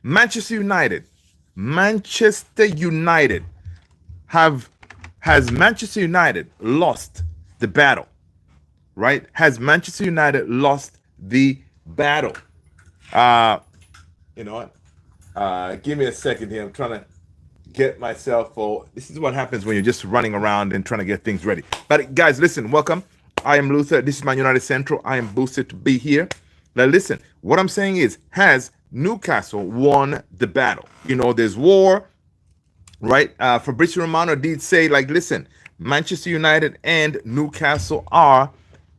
Manchester United. Manchester United has Manchester United lost the battle, right? Has Manchester United lost the battle? Uh, you know what? Give me a second here. I'm trying to get myself for. This is what happens when you're just running around and trying to get things ready. But guys, listen, welcome. I am Luther. This is Man United Central. I am boosted to be here. Now listen, what I'm saying is, has Newcastle won the battle? You know, there's war, right? Fabrizio Romano did say, like, listen, Manchester United and Newcastle are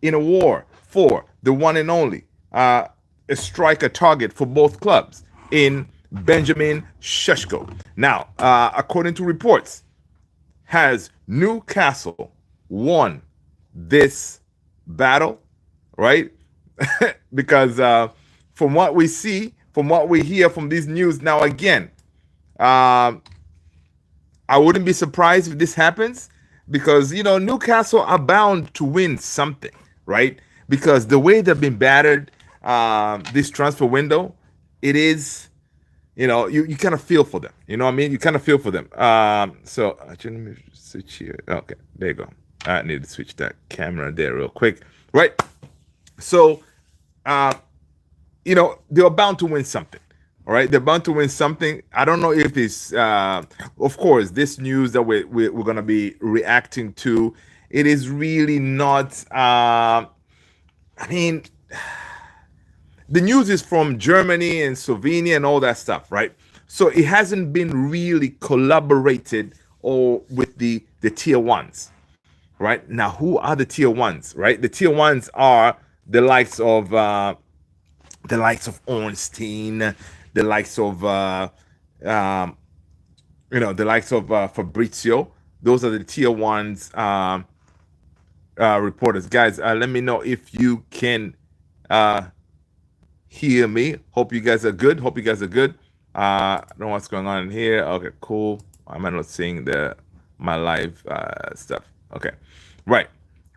in a war for the one and only a striker target for both clubs in Benjamin Sheshko. Now, according to reports, has Newcastle won this battle, right? Because from what we see, from what we hear from these news, now again, I wouldn't be surprised if this happens because, you know, Newcastle are bound to win something, right? Because the way they've been battered this transfer window, it is, you know, you kind of feel for them. You know what I mean? You kind of feel for them. So let me switch here. Okay, there you go. I need to switch that camera there real quick, right? So, you know, they're bound to win something. All right, they're bound to win something. I don't know if it's, of course, this news that we're going to be reacting to. It is really not. I mean, the news is from Germany and Slovenia and all that stuff, right? So it hasn't been really collaborated or with the tier ones, right? Now, who are the tier ones, right? The tier ones are the likes of Ornstein, the likes of you know, the likes of Fabrizio. Those are the tier ones reporters. Guys, let me know if you can hear me. Hope you guys are good. Hope you guys are good. I don't know what's going on in here. Okay, cool. I'm not seeing my live stuff. Okay, right.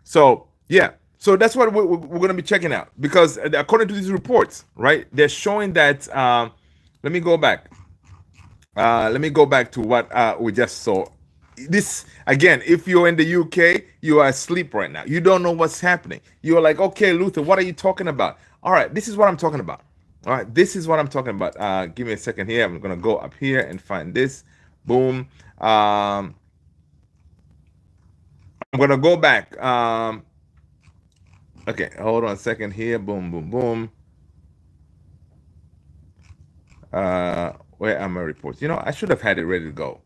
So yeah, so that's what we're going to be checking out because according to these reports, right, they're showing that. Let me go back. Let me go back to what we just saw. This again, if you're in the UK, you are asleep right now. You don't know what's happening. You're like, okay, Luther, what are you talking about? All right, this is what I'm talking about. All right, this is what I'm talking about. Give me a second here. I'm gonna go up here and find this. Boom. I'm gonna go back. Okay, hold on a second here. Boom, boom, boom. Where are my reports? You know, I should have had it ready to go.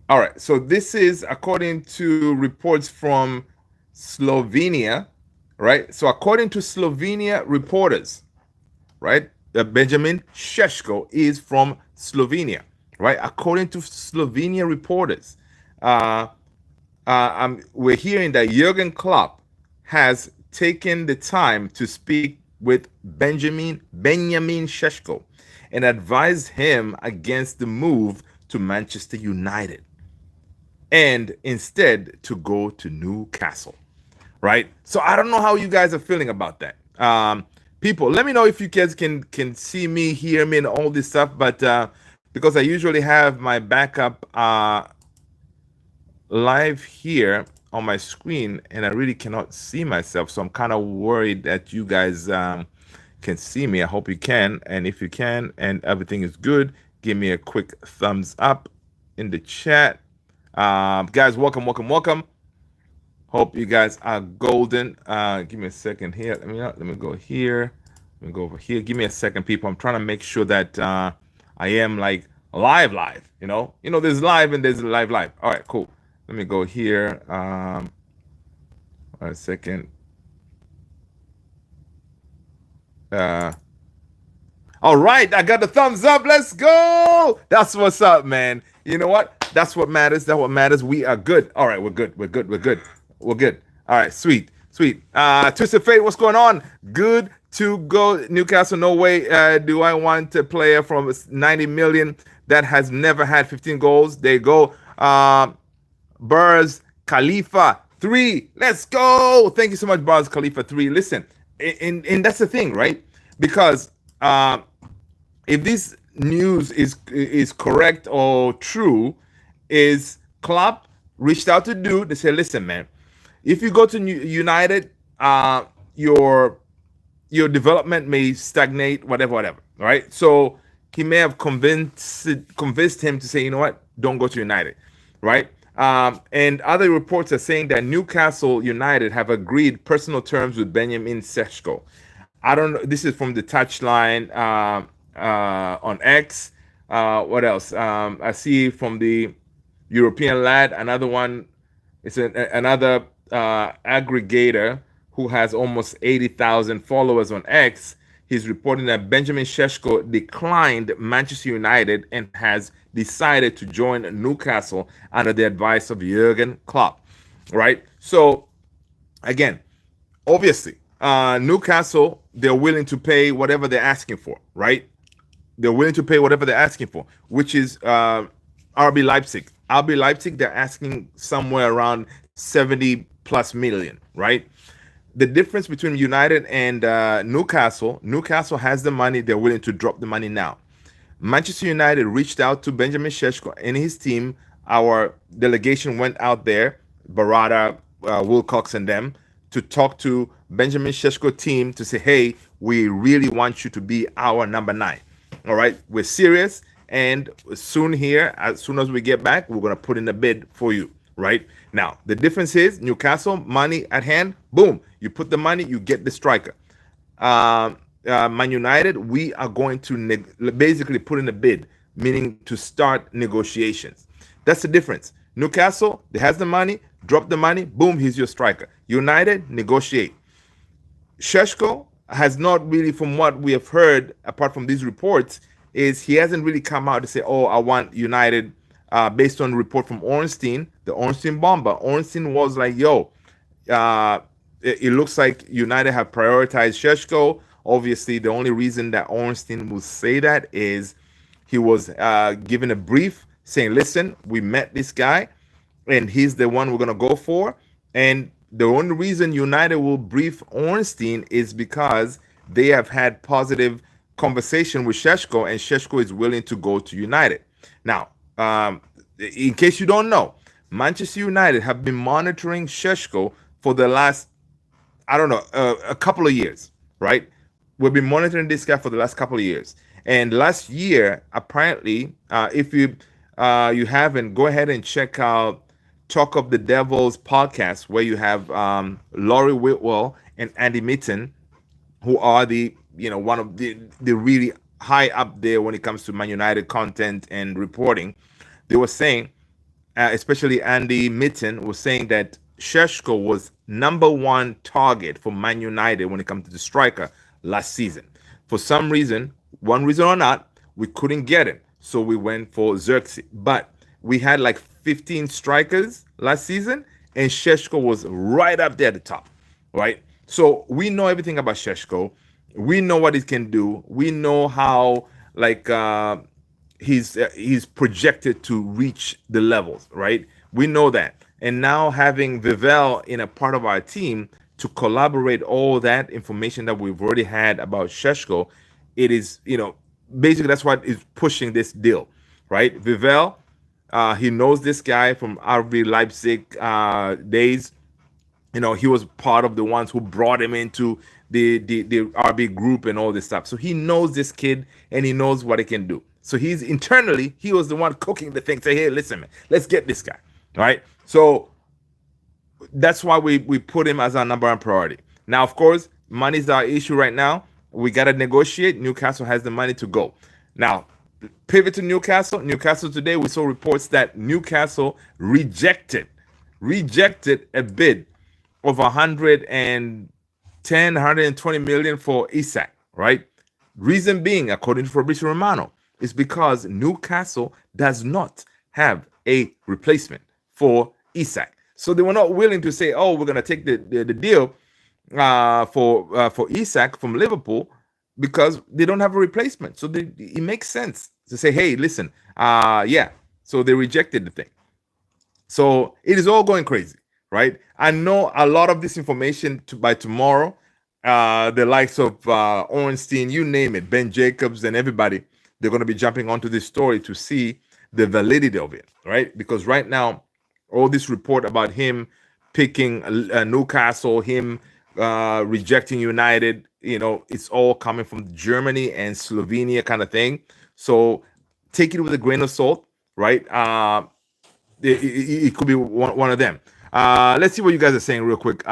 All right, so this is according to reports from Slovenia, right? So according to Slovenia reporters, right, Benjamin Sheshko is from Slovenia, right? According to Slovenia reporters, we're hearing that Jurgen Klopp has taken the time to speak with Benjamin Sheshko and advised him against the move to Manchester United and instead to go to Newcastle, right? So I don't know how you guys are feeling about that. People, let me know if you guys can see me, hear me, and all this stuff. But because I usually have my backup live here on my screen, and I really cannot see myself, so I'm kind of worried that you guys can see me. I hope you can, and if you can, and everything is good, give me a quick thumbs up in the chat. Guys, welcome. Hope you guys are golden. Give me a second here. Let me go here. Let me go over here. Give me a second, people. I'm trying to make sure that I am like live. You know, there's live and there's live. All right, cool. Let me go here. A second. All right, I got the thumbs up. Let's go. That's what's up, man. You know what? That's what matters. That's what matters. We are good. All right, we're good. All right, sweet. Twisted Fate, what's going on? Good to go. Newcastle, no way do I want a player from 90 million that has never had 15 goals. There you go. Burrs Khalifa, 3. Let's go. Thank you so much, Bars Khalifa. 3. Listen, and that's the thing, right? Because if this news is correct or true, is Klopp reached out to Dude. They said, listen, man, if you go to United, your development may stagnate, whatever, right? So he may have convinced him to say, you know what, don't go to United, right? And other reports are saying that Newcastle United have agreed personal terms with Benjamin Sesko. I don't know. This is from the touchline on X. What else? I see from the European Lad, another one. It's another aggregator who has almost 80,000 followers on X. He's reporting that Benjamin Sesko declined Manchester United and has decided to join Newcastle under the advice of Jurgen Klopp. Right? So, again, obviously, Newcastle, they're willing to pay whatever they're asking for, right? They're willing to pay whatever they're asking for, which is RB Leipzig. RB Leipzig, they're asking somewhere around 70 plus million, right? The difference between United and Newcastle has the money. They're willing to drop the money now. Manchester United reached out to Benjamin Sesko and his team. Our delegation went out there, Barada, Wilcox, and them, to talk to Benjamin Sesko team to say, hey, we really want you to be our number 9. All right, we're serious, and soon here, as soon as we get back, we're gonna put in a bid for you. Right now, the difference is Newcastle money at hand. Boom, you put the money, you get the striker. Man United, we are going to basically put in a bid, meaning to start negotiations. That's the difference. Newcastle, they has the money, drop the money, boom, he's your striker. United, negotiate. Sesko has not really, from what we have heard, apart from these reports, is he hasn't really come out to say, oh, I want United, based on report from Ornstein, the Ornstein bomber. Ornstein was like, yo, it looks like United have prioritized Sesko. Obviously, the only reason that Ornstein will say that is he was given a brief saying, listen, we met this guy, and he's the one we're going to go for. And the only reason United will brief Ornstein is because they have had positive conversation with Sesko, and Sesko is willing to go to United. Now, in case you don't know, Manchester United have been monitoring Sesko for the last, I don't know, a couple of years, right? We've been monitoring this guy for the last couple of years. And last year, apparently, if you haven't, go ahead and check out Talk of the Devils podcast, where you have Laurie Whitwell and Andy Mitten, who are one of the really high up there when it comes to Man United content and reporting. They were saying, especially Andy Mitten was saying, that Sesko was number 1 target for Man United when it comes to the striker last season. For some reason, one reason or not, we couldn't get him. So we went for Xerxes. But we had like 15 strikers last season, and Sesko was right up there at the top, right? So we know everything about Sesko. We know what he can do. We know how, like, he's projected to reach the levels, right? We know that. And now having Vivel in a part of our team to collaborate all that information that we've already had about Sesko, it is, basically that's what is pushing this deal, right? Vivel, he knows this guy from RB Leipzig days. He was part of the ones who brought him into the RB group and all this stuff. So he knows this kid, and he knows what he can do. So he was the one cooking the thing. Say, hey, listen, man, let's get this guy, right? So that's why we put him as our number 1 priority. Now, of course, money's our issue right now. We got to negotiate. Newcastle has the money to go. Now, pivot to Newcastle. Newcastle today, we saw reports that Newcastle rejected a bid of 120 million for Isak, right? Reason being, according to Fabrizio Romano, is because Newcastle does not have a replacement for Isak. So they were not willing to say, oh, we're going to take the deal for Isak from Liverpool, because they don't have a replacement. So it makes sense to say, hey, listen, yeah. So they rejected the thing. So it is all going crazy. right? I know a lot of this information by tomorrow. The likes of Ornstein, you name it, Ben Jacobs, and everybody, they're going to be jumping onto this story to see the validity of it, right? Because right now, all this report about him picking Newcastle, him rejecting United, it's all coming from Germany and Slovenia kind of thing. So take it with a grain of salt, right? It could be one of them. Let's see what you guys are saying real quick.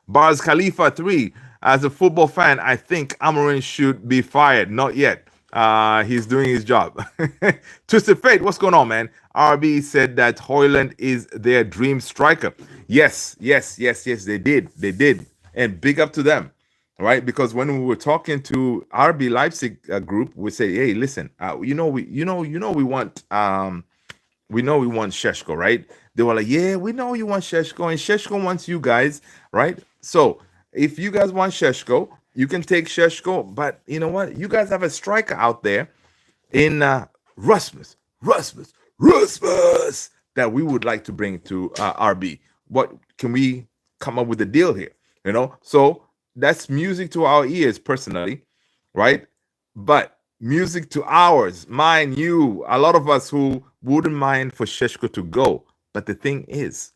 Bars Khalifa 3. As a football fan, I think Amorim should be fired. Not yet. He's doing his job. Twisted Fate, what's going on, man? RB said that Hojlund is their dream striker. Yes, they did. They did. And big up to them, right? Because when we were talking to RB Leipzig group, we say, hey, listen, we want SESKO, right? They were like, yeah, we know you want SESKO, and SESKO wants you guys, right? So if you guys want SESKO, you can take SESKO, but you know what? You guys have a striker out there in Rasmus, that we would like to bring to RB. What can we come up with a deal here? So that's music to our ears personally, right? But music to ours, mine, you, a lot of us who wouldn't mind for SESKO to go. But the thing is,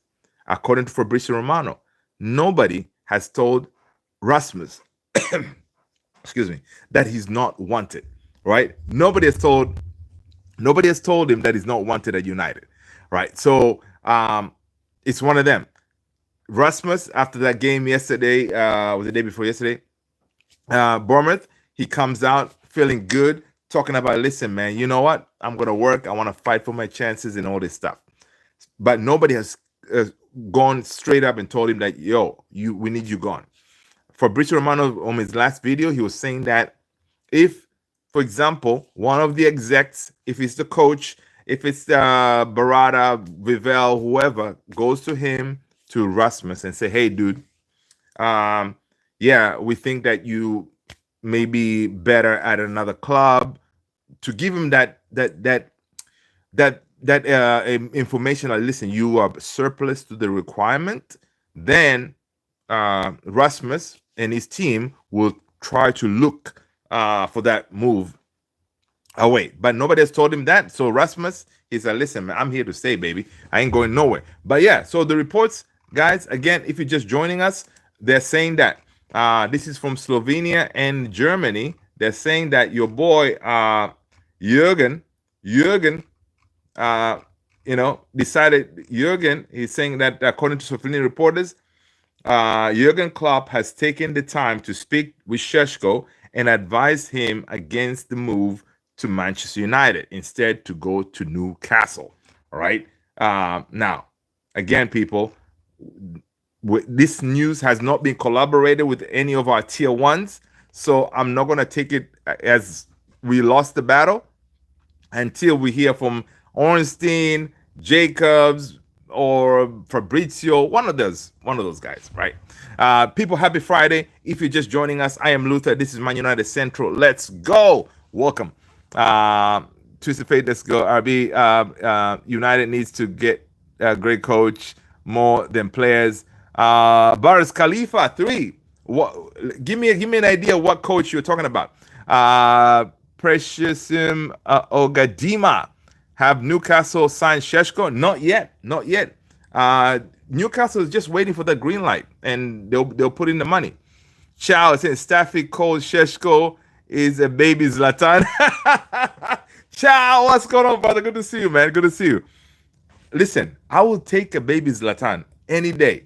according to Fabrizio Romano, nobody has told Rasmus, excuse me, that he's not wanted, right? Nobody has told him that he's not wanted at United, right? So it's one of them. Rasmus, after that game yesterday, was the day before yesterday, Bournemouth, he comes out feeling good, talking about, listen, man, you know what? I'm going to work. I want to fight for my chances and all this stuff. But nobody has gone straight up and told him that, we need you gone. Fabrizio Romano, on his last video, he was saying that if, for example, one of the execs, if it's the coach, if it's Barada, Vivel, whoever, goes to him, to Rasmus, and say, hey, dude, we think that you may be better at another club, to give him that information, like, listen, you are surplus to the requirement, then Rasmus and his team will try to look for that move away. But nobody has told him that. So Rasmus, he said, listen, man, I'm here to stay, baby. I ain't going nowhere. But yeah, so the reports, guys, again, if you're just joining us, they're saying that this is from Slovenia and Germany. They're saying that your boy Jürgen, decided. Jürgen, he's saying that according to Slovenian reporters, Jürgen Klopp has taken the time to speak with SESKO and advise him against the move to Manchester United, instead to go to Newcastle. All right. Now, again, people, this news has not been collaborated with any of our tier ones, so I'm not going to take it as we lost the battle until we hear from Ornstein, Jacobs, or Fabrizio, one of those guys, right? People, happy Friday. If you're just joining us, I am Luther. This is Man United Central. Let's go. Welcome. Twisted Fate, let's go. RB, United needs to get a great coach more than players. Baris Khalifa 3. Give me an idea what coach you're talking about. Preciousum Ogadima. Have Newcastle signed SESKO? Not yet. Newcastle is just waiting for the green light, and they'll put in the money. Chow saying Staffy calls SESKO is a baby Zlatan. Chow, what's going on, brother? Good to see you, man. Good to see you. Listen, I will take a baby Zlatan any day,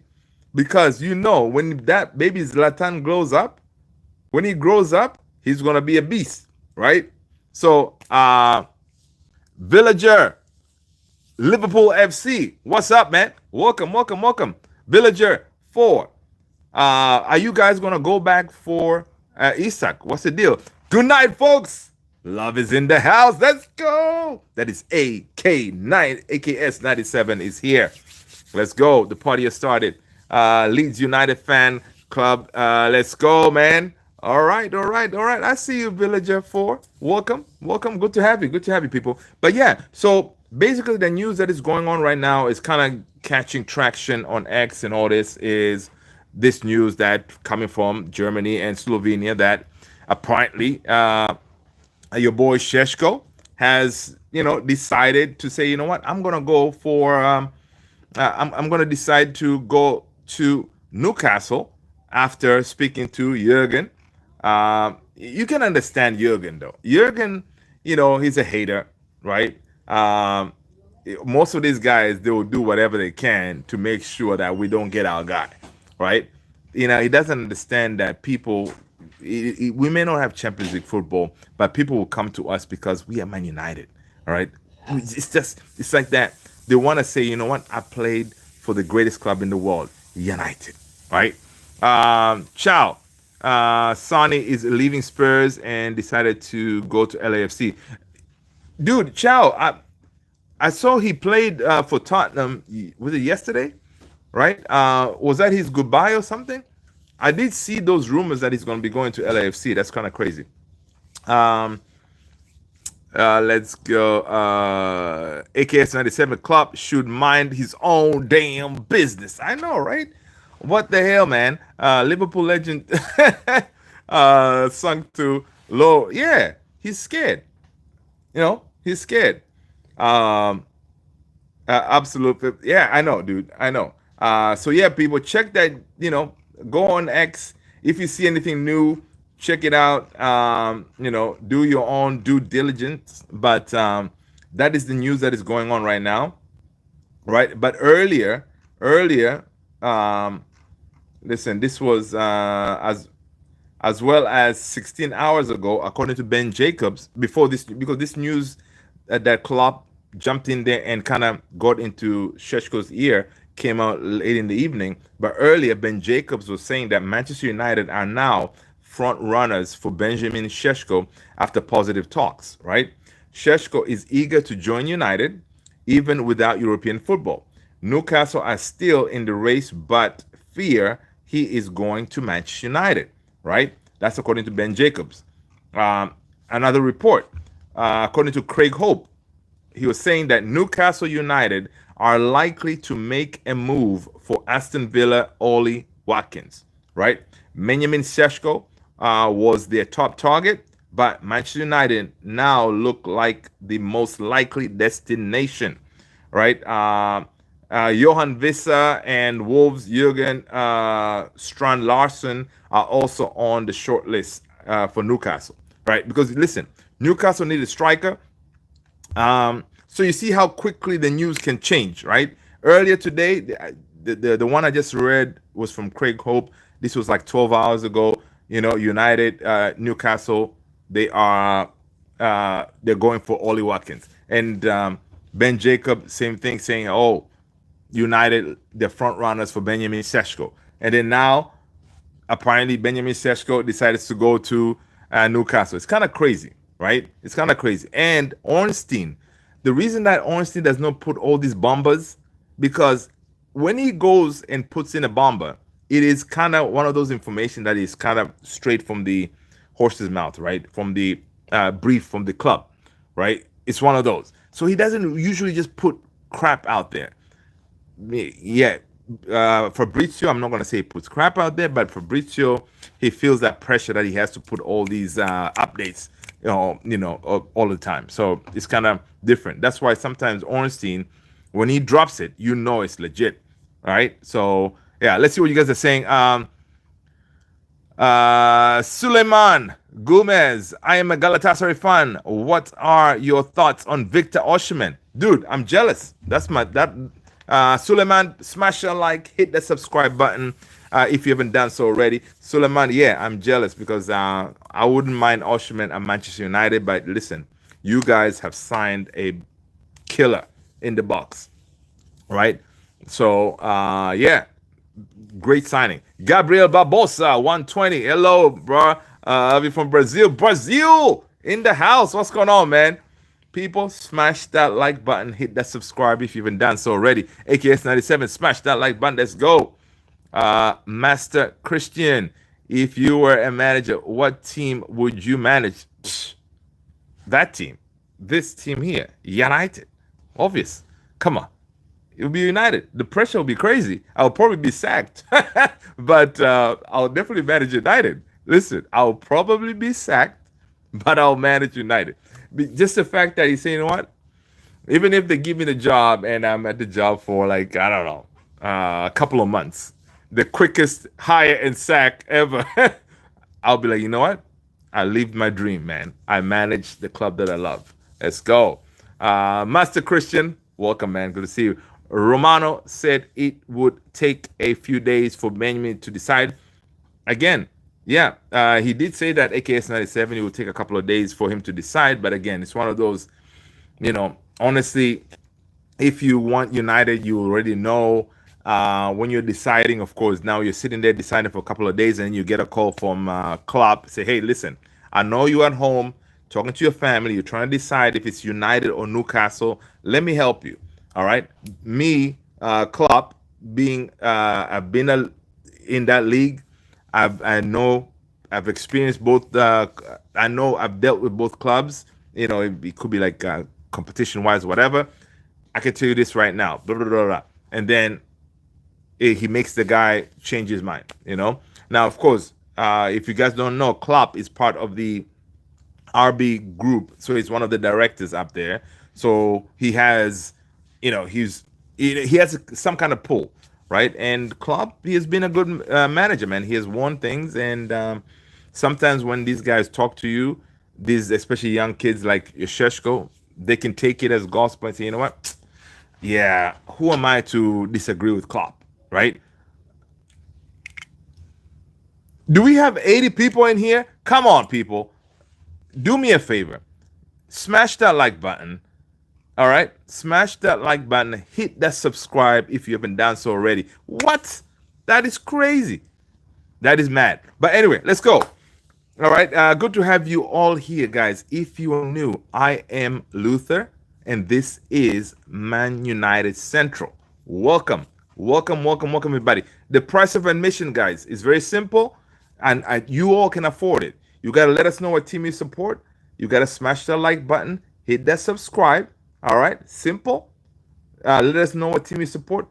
because when that baby Zlatan grows up, he's gonna be a beast, right? So Villager, Liverpool FC, what's up, man? Welcome. Villager 4. Are you guys gonna go back for Isak? What's the deal? Good night, folks. Love is in the house. Let's go. That is AKS 97 is here. Let's go. The party has started. Leeds United fan club. Let's go, man. All right. I see you, Villager 4. Welcome. Good to have you. People. But yeah, so basically the news that is going on right now is kind of catching traction on X, and all this is this news that coming from Germany and Slovenia that apparently your boy Sheshko has, decided to say, you know what, I'm gonna go for I'm gonna decide to go to Newcastle after speaking to Jurgen. You can understand Jurgen though. Jurgen, he's a hater, right? Most of these guys, they will do whatever they can to make sure that we don't get our guy, right? He doesn't understand that people, we may not have Champions League football, but people will come to us because we are Man United, all right? It's like that. They want to say, you know what? I played for the greatest club in the world, United, right? Ciao. Sonny is leaving Spurs and decided to go to LAFC. Dude, Ciao, I saw he played for Tottenham. Was it yesterday? Right? Was that his goodbye or something? I did see those rumors that he's going to be going to LAFC. That's kind of crazy. Um, let's go. AKS 97 Klopp should mind his own damn business. I know, right? What the hell, man? Liverpool legend sunk to low. Yeah, he's scared. He's scared. Um, Absolutely. Yeah, I know, dude. I know. So yeah, people, check that. Go on X. If you see anything new, check it out. Do your own due diligence. But that is the news that is going on right now, right? But earlier, um, listen, this was as well as 16 hours ago, according to Ben Jacobs. Before this, because this news that Klopp jumped in there and kind of got into Sheshko's ear came out late in the evening. But earlier, Ben Jacobs was saying that Manchester United are now front runners for Benjamin Sheshko after positive talks, right? Sheshko is eager to join United, even without European football. Newcastle are still in the race, but fear he is going to Manchester United, right? That's according to Ben Jacobs. Another report, according to Craig Hope, he was saying that Newcastle United are likely to make a move for Aston Villa Ollie Watkins, right? Benjamin Sesko was their top target, but Manchester United now look like the most likely destination, right? Johan Vissa and Wolves Jurgen Strand Larsen are also on the short list for Newcastle, right? Because listen, Newcastle need a striker. So you see how quickly the news can change, right? Earlier today, the one I just read was from Craig Hope. This was like 12 hours ago. United, Newcastle, they're going for Ollie Watkins. And Ben Jacob, same thing, saying, oh, United, the front runners for Benjamin Sesko. And then now, apparently, Benjamin Sesko decided to go to Newcastle. It's kind of crazy, right? It's kind of crazy. And Ornstein, the reason that Ornstein does not put all these bombers, because when he goes and puts in a bomber, it is kind of one of those information that is kind of straight from the horse's mouth, right? From the brief from the club, right? It's one of those. So he doesn't usually just put crap out there. Yeah, Fabrizio, I'm not going to say he puts crap out there, but Fabrizio, he feels that pressure that he has to put all these updates, all the time. So it's kind of different. That's why sometimes Ornstein, when he drops it, it's legit. All right. So yeah, let's see what you guys are saying. Suleiman Gomez, I am a Galatasaray fan. What are your thoughts on Victor Osimhen? Dude, I'm jealous. Suleiman, smash a like, hit the subscribe button if you haven't done so already. Suleiman, yeah, I'm jealous because I wouldn't mind Osimhen at Manchester United, but listen, you guys have signed a killer in the box, right? So, yeah, great signing. Gabriel Barbosa, 120. Hello, bro. I'll be from Brazil. Brazil in the house. What's going on, man? People, smash that like button. Hit that subscribe if you haven't done so already. AKS97, smash that like button. Let's go. Master Christian, if you were a manager, what team would you manage? That team. This team here. United. Obvious. Come on. It'll be United. The pressure will be crazy. I'll probably be sacked, but I'll definitely manage United. Listen, I'll probably be sacked, but I'll manage United. Just the fact that he's saying, you know what? Even if they give me the job and I'm at the job for like, I don't know, a couple of months, the quickest hire and sack ever, I'll be like, you know what? I lived my dream, man. I manage the club that I love. Let's go. Master Christian, welcome, man. Good to see you. Romano said it would take a few days for Benjamin to decide. Again, yeah, he did say that AKS 97, it would take a couple of days for him to decide. But again, it's one of those, honestly, if you want United, you already know when you're deciding. Of course, now you're sitting there deciding for a couple of days, and you get a call from Klopp. Say, hey, listen, I know you're at home talking to your family. You're trying to decide if it's United or Newcastle. Let me help you. All right. Me, Klopp, I've been in that league. I've experienced both. I know I've dealt with both clubs. It could be like competition wise, whatever. I can tell you this right now, blah, blah, blah, blah. And then he makes the guy change his mind. Now, of course, if you guys don't know, Klopp is part of the RB group, so he's one of the directors up there. So he has, he has some kind of pull, right? And Klopp, he has been a good manager, man. He has won things, and sometimes when these guys talk to you, these especially young kids like SESKO, they can take it as gospel and say, you know what? Yeah, who am I to disagree with Klopp, right? Do we have 80 people in here? Come on, people. Do me a favor. Smash that like button. All right? Smash that like button. Hit that subscribe if you haven't done so already. What? That is crazy. That is mad. But anyway, let's go. All right. Good to have you all here, guys. If you are new, I am Luther, and this is Man United Central. Welcome. Welcome, welcome, welcome, everybody. The price of admission, guys, is very simple, and you all can afford it. You got to let us know what team you support. You got to smash that like button, hit that subscribe. All right. Simple. Let us know what team you support.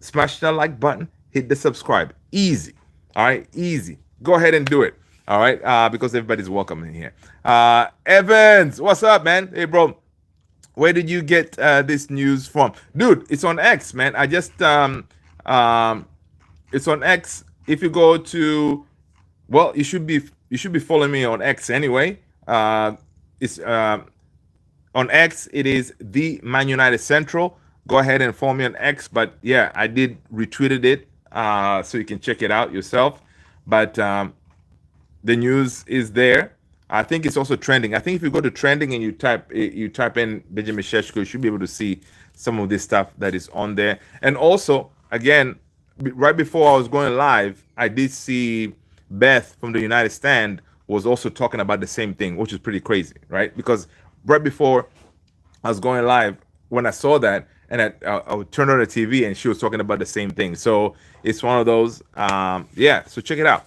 Smash that like button, hit the subscribe. Easy. All right. Easy. Go ahead and do it. All right. Because everybody's welcome in here. Evans, what's up, man? Hey, bro. Where did you get this news from? Dude, it's on X, man. I just it's on X. If you go to, well, you should be following me on X anyway. It's on X, it is the Man United Central. Go ahead and follow me on X. But yeah, I did retweeted it so you can check it out yourself. But the news is there. I think it's also trending. I think if you go to trending and you type in Benjamin Sesko, you should be able to see some of this stuff that is on there. And also, again, right before I was going live, I did see Beth from the United Stand was also talking about the same thing, which is pretty crazy, right? Because right before I was going live, when I saw that, and I would turn on the TV, and she was talking about the same thing. So it's one of those, yeah. So check it out.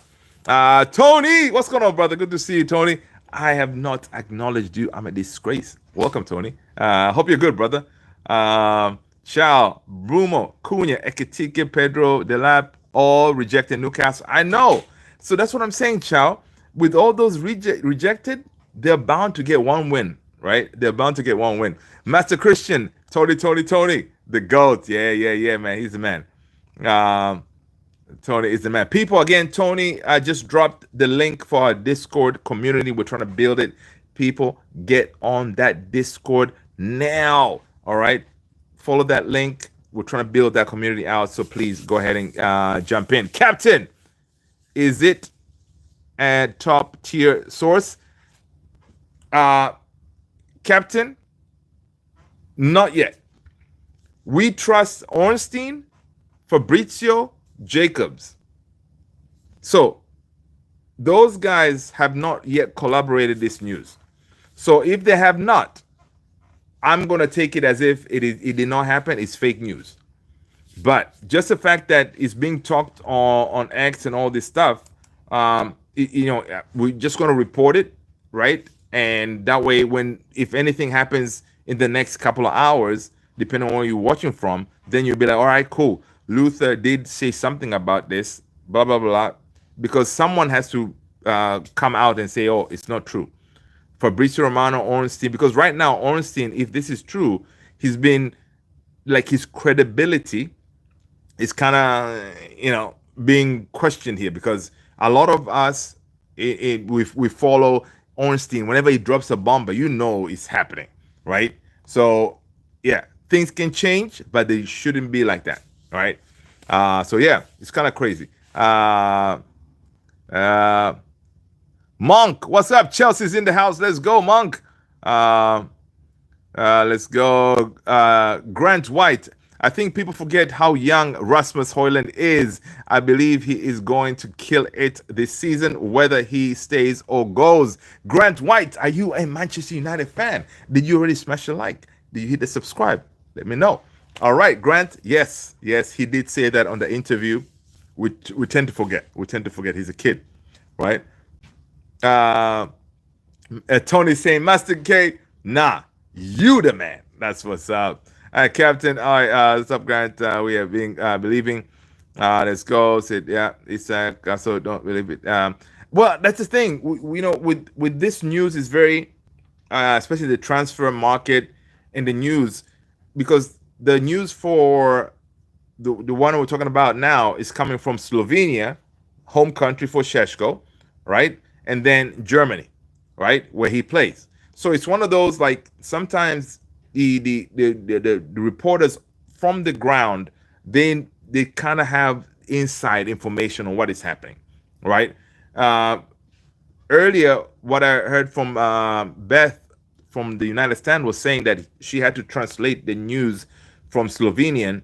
Tony, what's going on, brother? Good to see you, Tony. I have not acknowledged you. I'm a disgrace. Welcome, Tony. Hope you're good, brother. Chao, Brumo, Cunha, Ekitike, Pedro, Delap, all rejected Newcastle. I know. So that's what I'm saying, Chao. With all those rejected, they're bound to get one win, right? They're bound to get one win. Master Christian, Tony, the GOAT. Yeah, man. He's the man. Tony is the man. People, again, Tony, I just dropped the link for our Discord community. We're trying to build it. People, get on that Discord now. All right? Follow that link. We're trying to build that community out. So please go ahead and jump in. Captain, is it a top tier source? Captain, not yet. We trust Ornstein, Fabrizio, Jacobs. So those guys have not yet collaborated this news. So if they have not, I'm going to take it as if it did not happen. It's fake news. But just the fact that it's being talked on X and all this stuff, we're just going to report it, right? And that way, if anything happens, in the next couple of hours, depending on where you're watching from, then you'll be like, all right, cool. Luther did say something about this, blah, blah, blah, because someone has to come out and say, oh, it's not true. Fabrizio Romano, Ornstein, because right now, Ornstein, if this is true, he's been like his credibility is kind of, being questioned here because a lot of us, we follow Ornstein. Whenever he drops a bomb, but it's happening, right? So, yeah, things can change, but they shouldn't be like that, right? So, yeah, it's kind of crazy. Monk, what's up? Chelsea's in the house. Let's go, Monk. Let's go. Grant White. I think people forget how young Rasmus Hojlund is. I believe he is going to kill it this season, whether he stays or goes. Grant White, are you a Manchester United fan? Did you already smash the like? Did you hit the subscribe? Let me know. All right, Grant. Yes, he did say that on the interview. We tend to forget. He's a kid, right? Tony saying, Master K, nah, you the man. That's what's up. Captain. All right, what's up, Grant? We are being believing. Let's go. Said, yeah, Isak. Also, don't believe it. Well, that's the thing. With this news is very, especially the transfer market and the news, because the news for the one we're talking about now is coming from Slovenia, home country for SESKO, right? And then Germany, right, where he plays. So it's one of those, like, sometimes the reporters from the ground, they kind of have inside information on what is happening, right? Earlier, what I heard from Beth from the United Stand was saying that she had to translate the news from Slovenian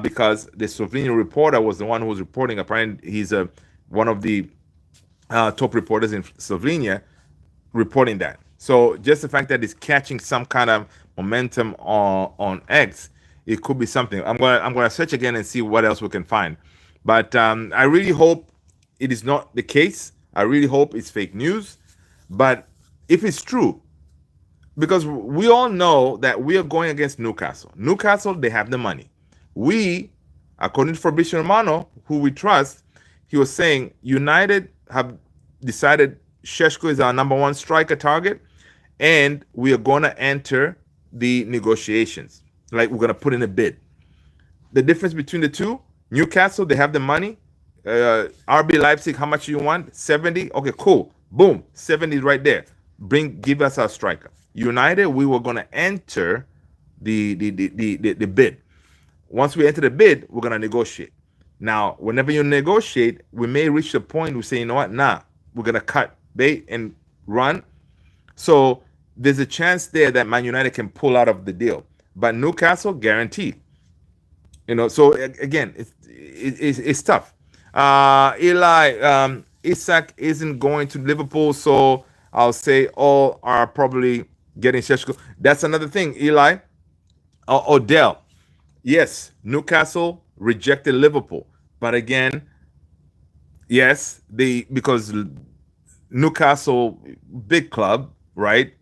because the Slovenian reporter was the one who was reporting. Apparently, he's one of the top reporters in Slovenia reporting that. So just the fact that it's catching some kind of momentum on X, it could be something. I'm gonna search again and see what else we can find. But I really hope it is not the case. I really hope it's fake news. But if it's true, because we all know that we are going against Newcastle. Newcastle, they have the money. We, according to Fabrizio Romano, who we trust, he was saying United have decided SESKO is our number one striker target, and we are going to enter the negotiations. Like, we're going to put in a bid. The difference between the two, Newcastle, they have the money. RB Leipzig, how much do you want? 70? Okay, cool. Boom. 70 is right there. Give us our striker. United, we were going to enter the bid. Once we enter the bid, we're going to negotiate. Now, whenever you negotiate, we may reach the point we say, you know what? Nah, we're going to cut bait and run. So there's a chance there that Man United can pull out of the deal. But Newcastle, guaranteed. So again, it's tough. Eli, Isak isn't going to Liverpool, so I'll say all are probably getting SESKO. That's another thing, Eli. Odell. Yes, Newcastle rejected Liverpool. But again, yes, because Newcastle, big club, right?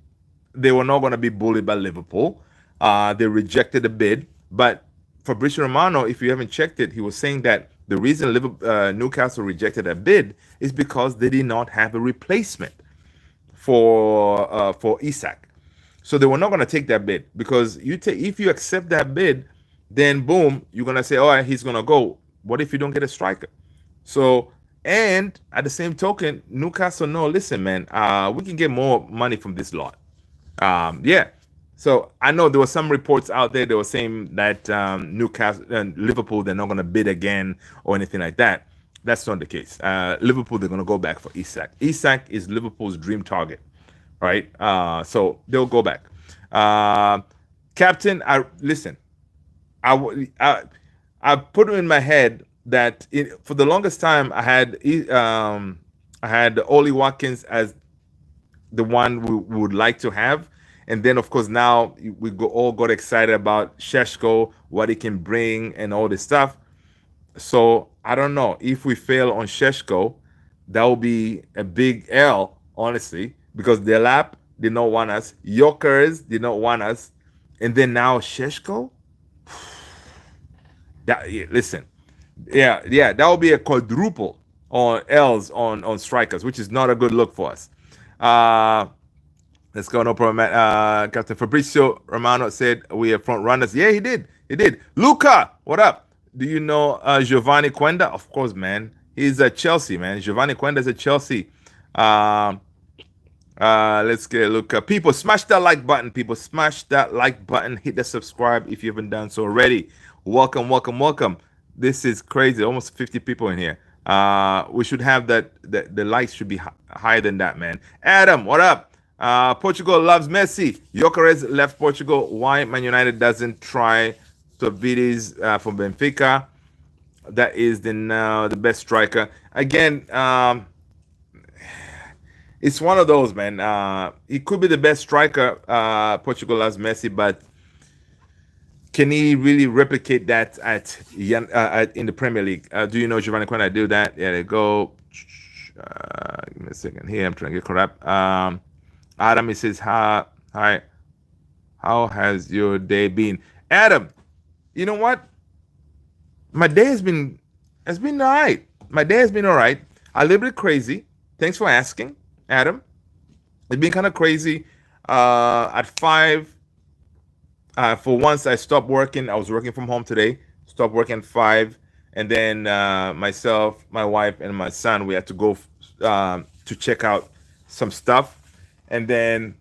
They were not going to be bullied by Liverpool. They rejected the bid. But Fabrizio Romano, if you haven't checked it, he was saying that the reason Newcastle rejected a bid is because they did not have a replacement for Isak. So they were not going to take that bid, because if you accept that bid, then boom, you're going to say, all right, he's going to go. What if you don't get a striker? So, and at the same token, Newcastle, no, listen, man, we can get more money from this lot. Yeah. So I know there were some reports out there that were saying that Newcastle and Liverpool, they're not going to bid again or anything like that. That's not the case. Liverpool, they're going to go back for Isak. Isak is Liverpool's dream target, right? So they'll go back. Captain, listen. I put it in my head that for the longest time I had Ollie Watkins as the one we would like to have. And then, of course, now we all got excited about SESKO, what it can bring, and all this stuff. So I don't know if we fail on SESKO, that will be a big L, honestly, because Delap did not want us, Jokers did not want us, and then now SESKO. Listen, yeah, that will be a quadruple on L's on strikers, which is not a good look for us. Uh, let's go, no problem. Captain Fabrizio Romano said we are front runners. Yeah, he did. He did. Luca, what up? Do you know Giovanni Quenda? Of course, man. He's a Chelsea, man. Giovanni Quenda is a Chelsea. Um, let's get a look. People, smash that like button. People, smash that like button. Hit the subscribe if you haven't done so already. Welcome, welcome, welcome. This is crazy. Almost 50 people in here. We should have that. The likes should be higher than that, man. Adam, what up? Portugal loves Messi. Gyökeres left Portugal. Why Man United doesn't try Tobides from Benfica? That is the best striker. Again, it's one of those, man. He could be the best striker. Portugal has Messi, but can he really replicate that in the Premier League? Do you know Giovanni Quinn? I do that. Yeah, they go. Give me a second here. I'm trying to get caught up. Adam, he says, hi. How has your day been? Adam, you know what? My day has been all right. My day has been all right. A little bit crazy. Thanks for asking, Adam. It's been kind of crazy. At 5, for once, I stopped working. I was working from home today. Stopped working at 5, and then myself, my wife, and my son, we had to go to check out some stuff. And then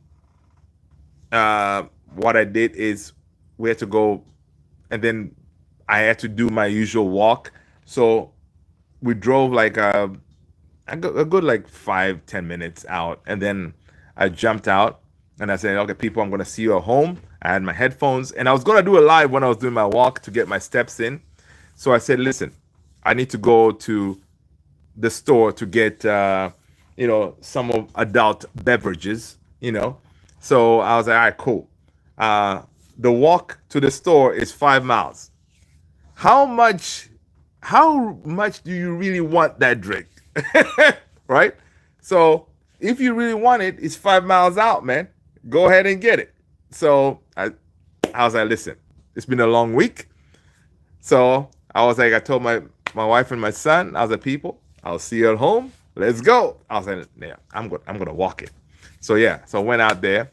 what I did is we had to go, and then I had to do my usual walk. So we drove like a good like 5-10 minutes out, and then I jumped out and I said, okay, people, I'm gonna see you at home. I had my headphones, and I was gonna do a live when I was doing my walk to get my steps in. So I said, listen, I need to go to the store to get some of adult beverages, So I was like, all right, cool. The walk to the store is 5 miles. How much do you really want that drink? Right? So if you really want it, it's 5 miles out, man. Go ahead and get it. So I was like, listen, it's been a long week. So I was like, I told my wife and my son, I was like, people, I'll see you at home. Let's go. I was like, yeah, I'm gonna walk it. So yeah, so I went out there,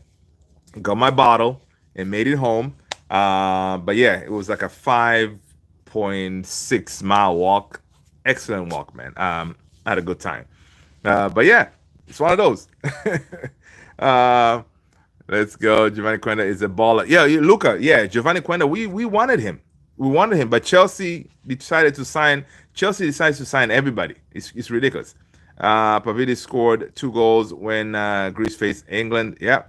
got my bottle, and made it home. But yeah, it was like a 5.6 mile walk. Excellent walk, man. I had a good time. But yeah, it's one of those. Let's go. Giovanni Quenda is a baller. Yeah, Luca. Yeah, Giovanni Quenda. We wanted him. We wanted him, but Chelsea decided to sign. Chelsea decides to sign everybody. It's ridiculous. Pavidi scored 2 goals when Greece faced England. Yeah.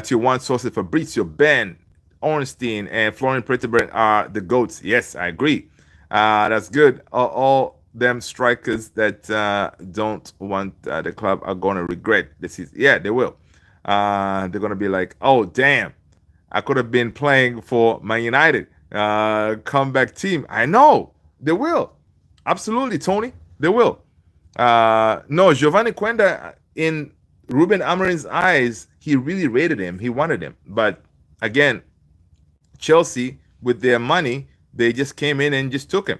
Tier 1 sources Fabrizio, Ben, Ornstein, and Florian Pretterberg are the GOATs. Yes, I agree. That's good. All them strikers that don't want the club are going to regret this season. Yeah, they will. They're going to be like, oh, damn, I could have been playing for Man United. Comeback team. I know. They will. Absolutely, Tony. They will. No, Giovanni Quenda, in Ruben Amorim's eyes, he really rated him. He wanted him. But again, Chelsea, with their money, they just came in and just took him.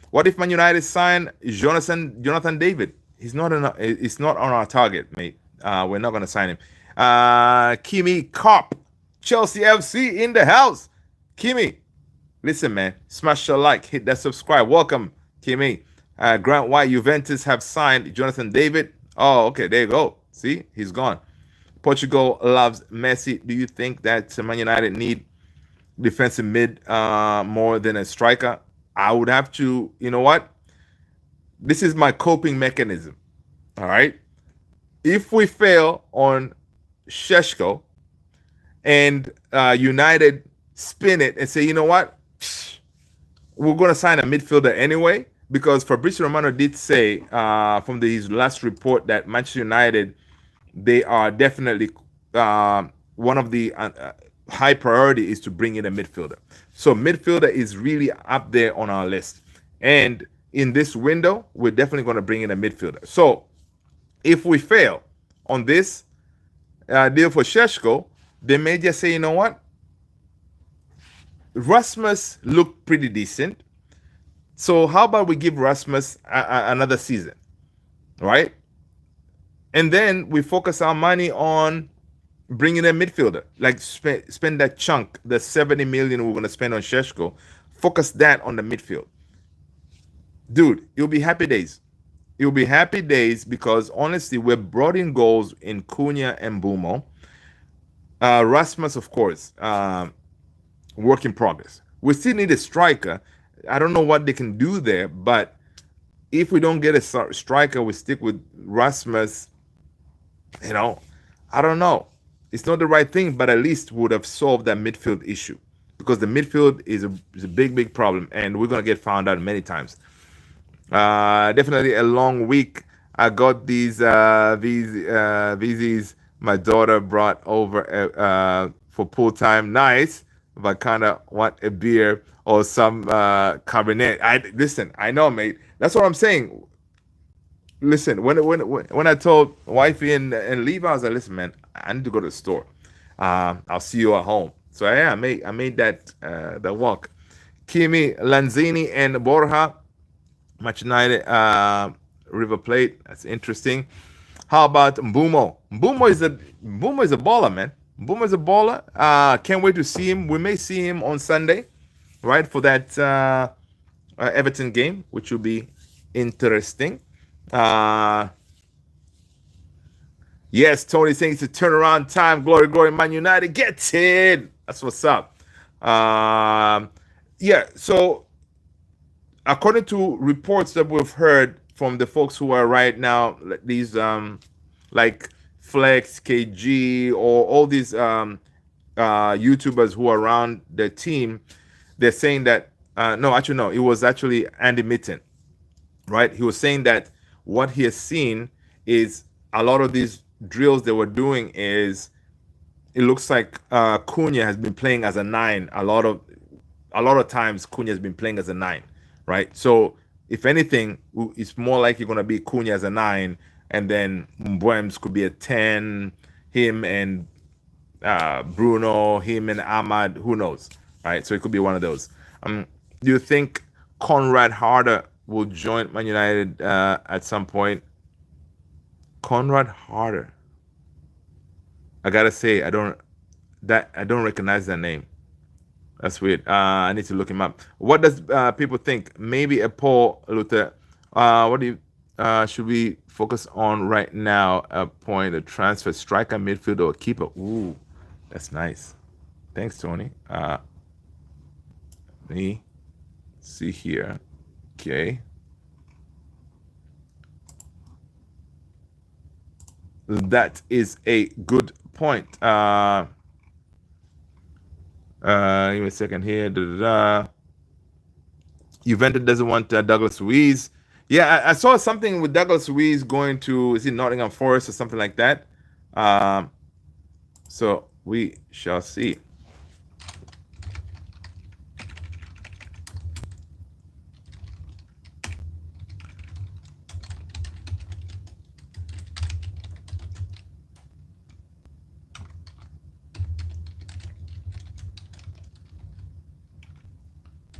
What if Man United signed Jonathan David? He's not on our target, mate. We're not going to sign him. Kimi Kopp, Chelsea FC in the house. Kimi, listen, man. Smash the like, hit that subscribe. Welcome, Kimi. Grant White, Juventus have signed Jonathan David. Oh, okay, there you go. See, he's gone. Portugal loves Messi. Do you think that Man United need defensive mid more than a striker? I would have to, you know what? This is my coping mechanism. All right. If we fail on SESKO and United spin it and say, you know what? We're going to sign a midfielder anyway, because Fabrizio Romano did say from his last report that Manchester United, they are definitely one of the high priority is to bring in a midfielder. So midfielder is really up there on our list. And in this window, we're definitely going to bring in a midfielder. So if we fail on this deal for SESKO, they may just say, you know what? Rasmus looked pretty decent. So how about we give Rasmus another season, right? And then we focus our money on bringing a midfielder. Like spend that chunk, the 70 million we're going to spend on SESKO. Focus that on the midfield. Dude, you'll be happy days. You'll be happy days because honestly, we're brought in goals in Cunha and Bumo. Rasmus, of course, work in progress. We still need a striker. I don't know what they can do there, but if we don't get a striker, we stick with Rasmus. You know, I don't know. It's not the right thing, but at least would have solved that midfield issue because the midfield is a big, big problem, and we're gonna get found out many times. Definitely a long week. I got these VZs my daughter brought over for pool time. Nice, but kind of want a beer or some Cabernet. Listen. I know, mate. That's what I'm saying. Listen, when I told wifey and Levi, I was like, listen, man, I need to go to the store. I'll see you at home. So yeah, I made that walk. Kimi, Lanzini, and Borja, Manchester United, River Plate. That's interesting. How about Mbumo? Mbumo is a baller, man. Mbumo is a baller. Can't wait to see him. We may see him on Sunday, right, for that Everton game, which will be interesting. Yes, Tony saying it's a turnaround time. Glory, glory, Man United. Get it. That's what's up. Yeah, so according to reports that we've heard from the folks who are right now, these like Flex, KG, or all these YouTubers who are around the team, they're saying that no, actually no, it was actually Andy Mitten, right? He was saying that what he has seen is a lot of these drills they were doing is it looks like Cunha has been playing as a 9 a lot of times. Cunha has been playing as a 9, right? So if anything, it's more likely going to be Cunha as a 9, and then Mbwems could be a 10. Him and Bruno, him and Ahmad, who knows, right? So it could be one of those. Do you think Conrad Harder will join Man United at some point? Conrad Harder. I gotta say, I don't recognize that name. That's weird. I need to look him up. What does people think? Maybe a Paul Luther. What do you should we focus on right now? A point, a transfer, striker, midfielder, or keeper. Ooh, that's nice. Thanks, Tony. Let me see here. Okay. That is a good point. Give me a second here. Juventus doesn't want Douglas Luiz. Yeah, I saw something with Douglas Luiz going to, is it Nottingham Forest or something like that? So we shall see.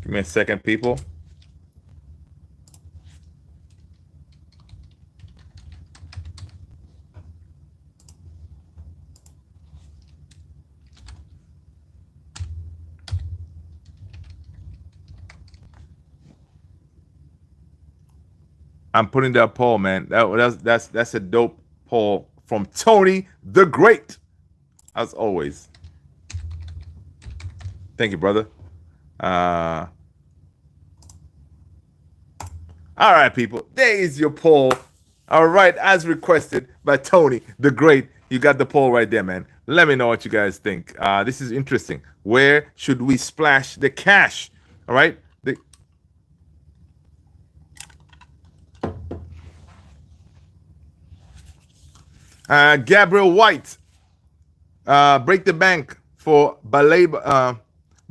Give me a second, people. I'm putting that poll, man. That's a dope poll from Tony the Great, as always. Thank you, brother. All right, people. There is your poll. All right, as requested by Tony the Great. You got the poll right there, man. Let me know what you guys think. This is interesting. Where should we splash the cash? All right. Gabriel White, break the bank for Baleba.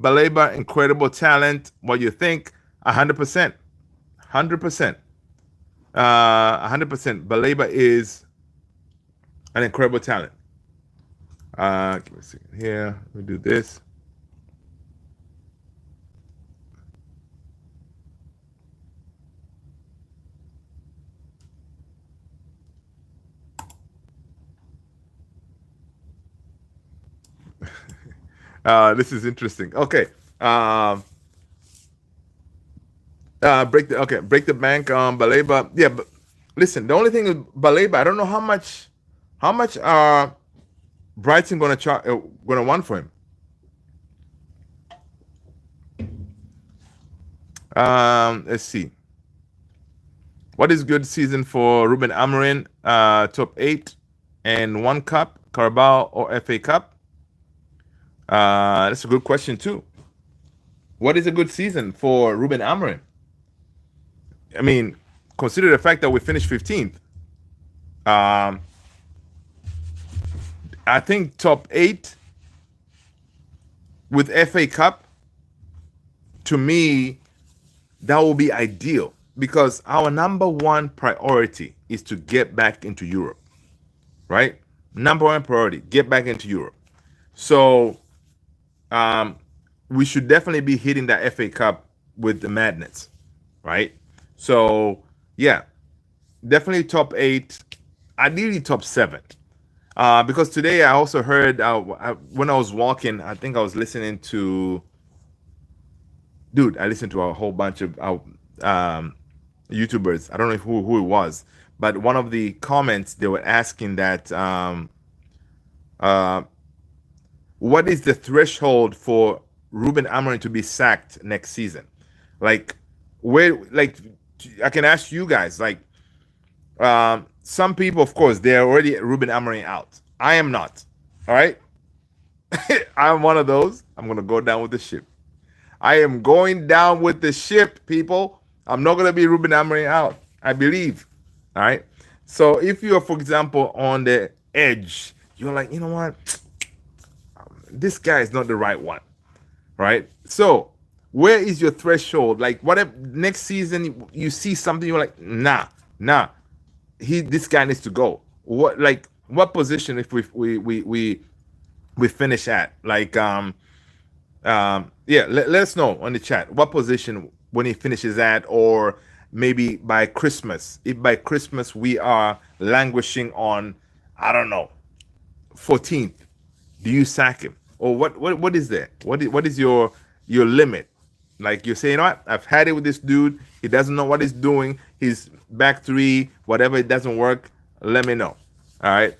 Baleba, incredible talent. What do you think? 100%. 100%. 100%. Baleba is an incredible talent. Give me a second here. Let me do this. This is interesting. Okay. Um, break the bank. Baleba. Yeah, but listen. The only thing is Baleba. I don't know how much Brighton gonna want for him. Let's see. What is good season for Ruben Amorim? Top 8 and 1 cup, Carabao or FA Cup? That's a good question too. What is a good season for Ruben Amorim? I mean, consider the fact that we finished 15th. Um, I think top 8 with FA Cup, to me, that will be ideal because our number one priority is to get back into Europe, right? Number one priority, get back into Europe. So um, we should definitely be hitting that FA Cup with the madness, right? So yeah, definitely top 8, ideally top 7. Because today I also heard when I was walking, I think I was listening to, dude, I listened to a whole bunch of YouTubers. I don't know who it was, but one of the comments they were asking that uh, what is the threshold for Ruben Amorim to be sacked next season? Like, where, like, I can ask you guys, like, some people, of course, they're already Ruben Amorim out. I am not. All right. I'm one of those. I'm going to go down with the ship. I am going down with the ship, people. I'm not going to be Ruben Amorim out, I believe. All right. So if you are, for example, on the edge, you're like, you know what? This guy is not the right one. Right. So where is your threshold? Like, what if next season you see something, you're like, nah, this guy needs to go. What position if we finish at? Like, yeah, let us know on the chat what position when he finishes at, or maybe by Christmas. If by Christmas we are languishing on, I don't know, 14th, do you sack him, or what is there? What is your limit? Like, you're saying, you know what? I've had it with this dude. He doesn't know what he's doing. He's back 3, whatever. It doesn't work. Let me know. All right.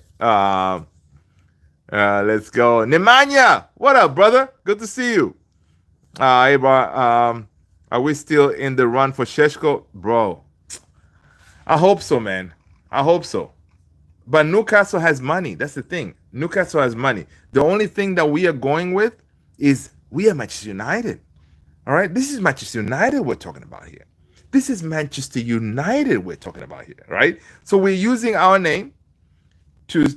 Let's go. Nemanja, what up, brother? Good to see you. Hey, bro, are we still in the run for SESKO? Bro, I hope so, man. I hope so. But Newcastle has money. That's the thing. Newcastle has money. The only thing that we are going with is we are Manchester United. All right? This is Manchester United we're talking about here. This is Manchester United we're talking about here, right? So we're using our name to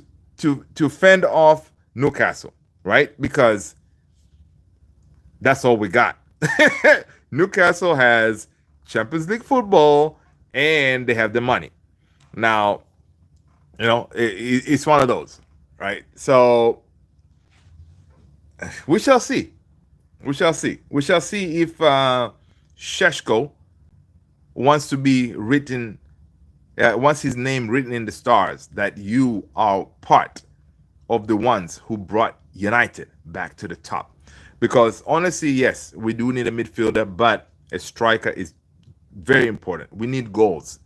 fend off Newcastle, right? Because that's all we got. Newcastle has Champions League football and they have the money. Now, you know, it's one of those, right? So we shall see. We shall see. We shall see if SESKO wants to be written, wants his name written in the stars, that you are part of the ones who brought United back to the top. Because honestly, yes, we do need a midfielder, but a striker is very important. We need goals.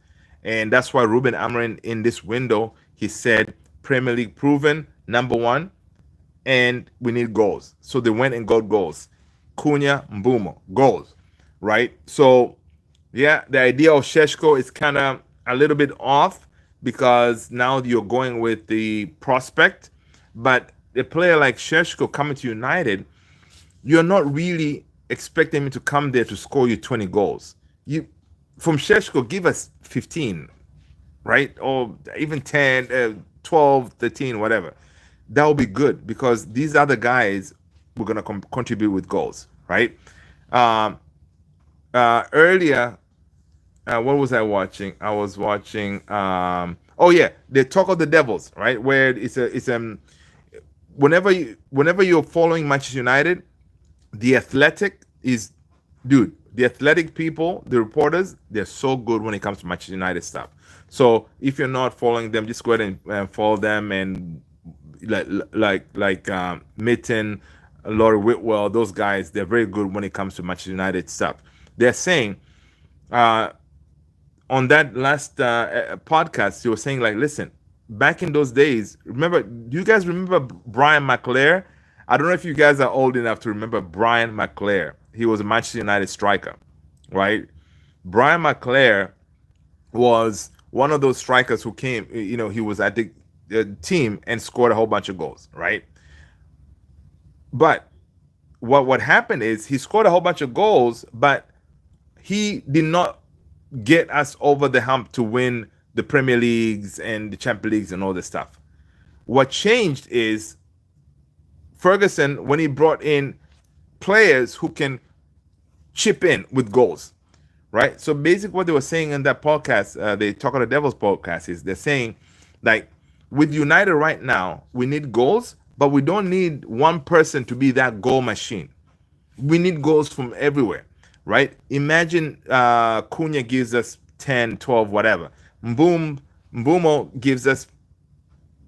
And that's why Ruben Amorim in this window, he said Premier League proven, number 1, and we need goals. So they went and got goals. Cunha, Mbeumo, goals, right? So yeah, the idea of SESKO is kind of a little bit off because now you're going with the prospect. But a player like SESKO coming to United, you're not really expecting him to come there to score you 20 goals. You, from SESKO, give us 15, right? Or even 10, 12, 13, whatever. That will be good because these other guys were going to contribute with goals, right? Earlier, what was I watching? I was watching, oh yeah, the Talk of the Devils, right? Where whenever you're following Manchester United, the Athletic is, dude, the Athletic people, the reporters, they're so good when it comes to Manchester United stuff. So if you're not following them, just go ahead and follow them, and like Mitten, Laurie Whitwell, those guys, they're very good when it comes to Manchester United stuff. They're saying uh, on that last podcast, you were saying like, listen, back in those days, remember? Do you guys remember Brian McClare? I don't know if you guys are old enough to remember Brian McClare. He was a Manchester United striker, right? Brian McClare was one of those strikers who came. He was at the team and scored a whole bunch of goals, right? But what happened is he scored a whole bunch of goals, but he did not get us over the hump to win the Premier Leagues and the Champions Leagues and all this stuff. What changed is Ferguson, when he brought in players who can chip in with goals, right? So basically, what they were saying in that podcast, they Talk of the Devils podcast, is they're saying like with United right now, we need goals, but we don't need one person to be that goal machine. We need goals from everywhere, right? Imagine Cunha gives us 10, 12, whatever. Mbumo gives us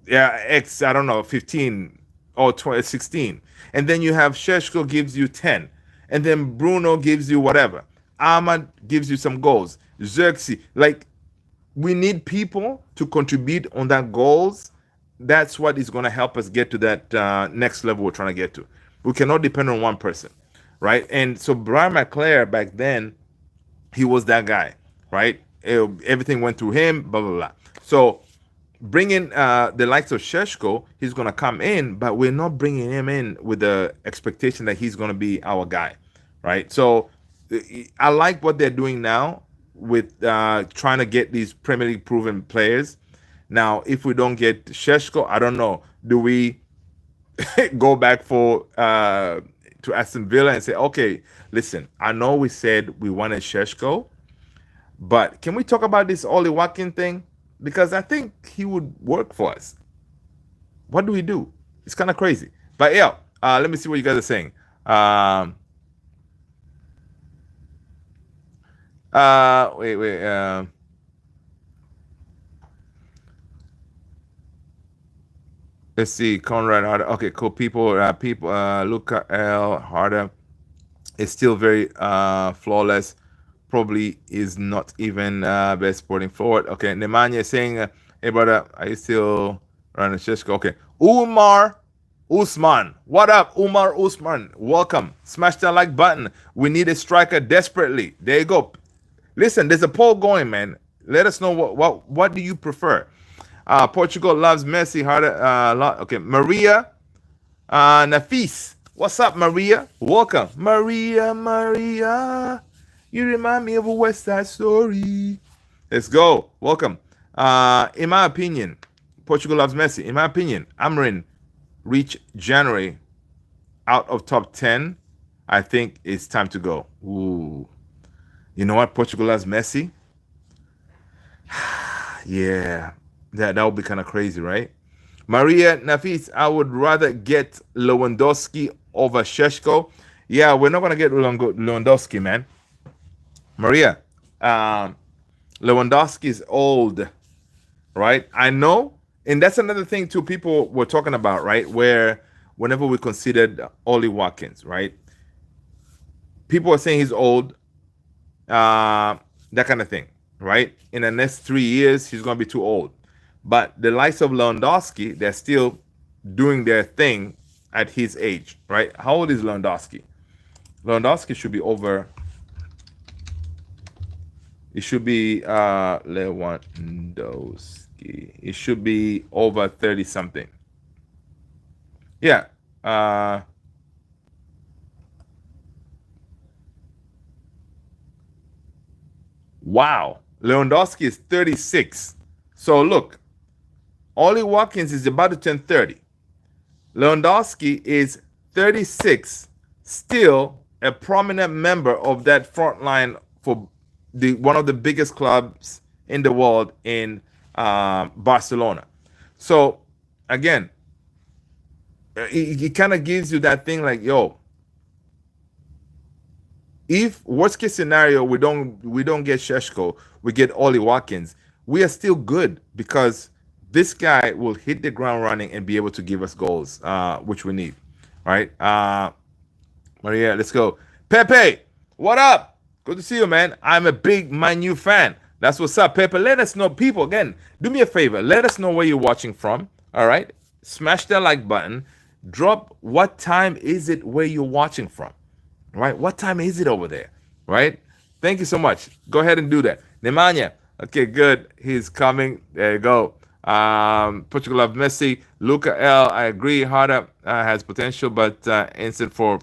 I don't know, 15 or 12, 16. And then you have Sheshko gives you 10. And then Bruno gives you whatever. Ahmad gives you some goals. Xerxes. Like, we need people to contribute on that goals. That's what is going to help us get to that next level we're trying to get to. We cannot depend on one person, right? And so Brian McClare back then, he was that guy, right? Everything went through him, blah, blah, blah. So bringing the likes of Sheshko, he's going to come in, but we're not bringing him in with the expectation that he's going to be our guy, right? So I like what they're doing now with trying to get these Premier League proven players. Now, if we don't get Sheshko, I don't know. Do we go back to Aston Villa and say, okay, listen, I know we said we wanted Sheshko, but can we talk about this Ollie Watkins thing? Because I think he would work for us. What do we do? It's kind of crazy. But yeah, let me see what you guys are saying. Wait. Let's see. Conrad Harder. Okay, cool. People. Luca L. Harder is still very flawless. Probably is not even best sporting forward. Okay, Nemanja is saying, hey brother, are you still running Sheshko? Okay, Umar Usman. What up, Umar Usman? Welcome. Smash that like button. We need a striker desperately. There you go. Listen, there's a poll going, man. Let us know what do you prefer. Portugal loves Messi harder. Okay, Maria Nafis. What's up, Maria? Welcome, Maria. You remind me of a West Side Story. Let's go. Welcome. In my opinion, Portugal loves Messi. In my opinion, Amarin reach January out of top 10. I think it's time to go. Ooh. You know what? Portugal loves Messi. Yeah. That would be kind of crazy, right? Maria Nafis, I would rather get Lewandowski over Sheshko. Yeah, we're not going to get Lewandowski, man. Maria, Lewandowski is old, right? I know. And that's another thing, too, people were talking about, right? Where whenever we considered Ollie Watkins, right? People are saying he's old, that kind of thing, right? In the next 3 years, he's going to be too old. But the likes of Lewandowski, they're still doing their thing at his age, right? How old is Lewandowski? Lewandowski should be over. It should be Lewandowski. It should be over 30 something. Yeah. Wow. Lewandowski is 36. So look, Ollie Watkins is about to turn 30. Lewandowski is 36, still a prominent member of that front line for one of the biggest clubs in the world in Barcelona. So again, it kind of gives you that thing like, yo, if worst case scenario we don't get Sheshko, we get Ollie Watkins, we are still good because this guy will hit the ground running and be able to give us goals, which we need. right? Maria, let's go. Pepe, what up? Good to see you, man. I'm a big Man U fan. That's what's up, Pepe. Let us know, people. Again, do me a favor. Let us know where you're watching from. All right. Smash that like button. Drop what time is it where you're watching from. Right? What time is it over there? Right? Thank you so much. Go ahead and do that. Nemanja. Okay, good. He's coming. There you go. Portugal have Messi. Luca L. I agree. Harder has potential, but instant for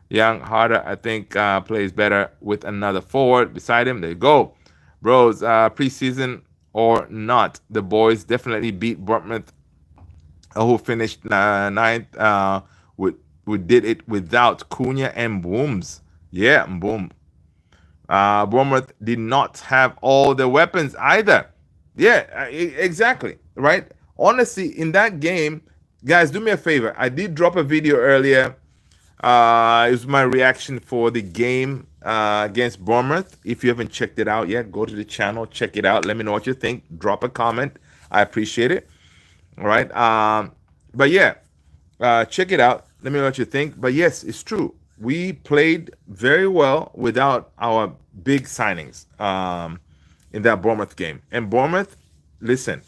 young Harder, I think, plays better with another forward beside him. There you go. Bros, preseason or not, the boys definitely beat Bournemouth, who finished ninth. We did it without Cunha and Booms. Yeah, boom. Bournemouth did not have all the weapons either. Yeah, exactly. Right. Honestly, in that game, guys, do me a favor. I did drop a video earlier. It was my reaction for the game against Bournemouth. If you haven't checked it out yet, go to the channel, check it out. Let me know what you think. Drop a comment. I appreciate it. All right. But yeah, check it out. Let me know what you think. But yes, it's true. We played very well without our big signings in that Bournemouth game. And Bournemouth, listen,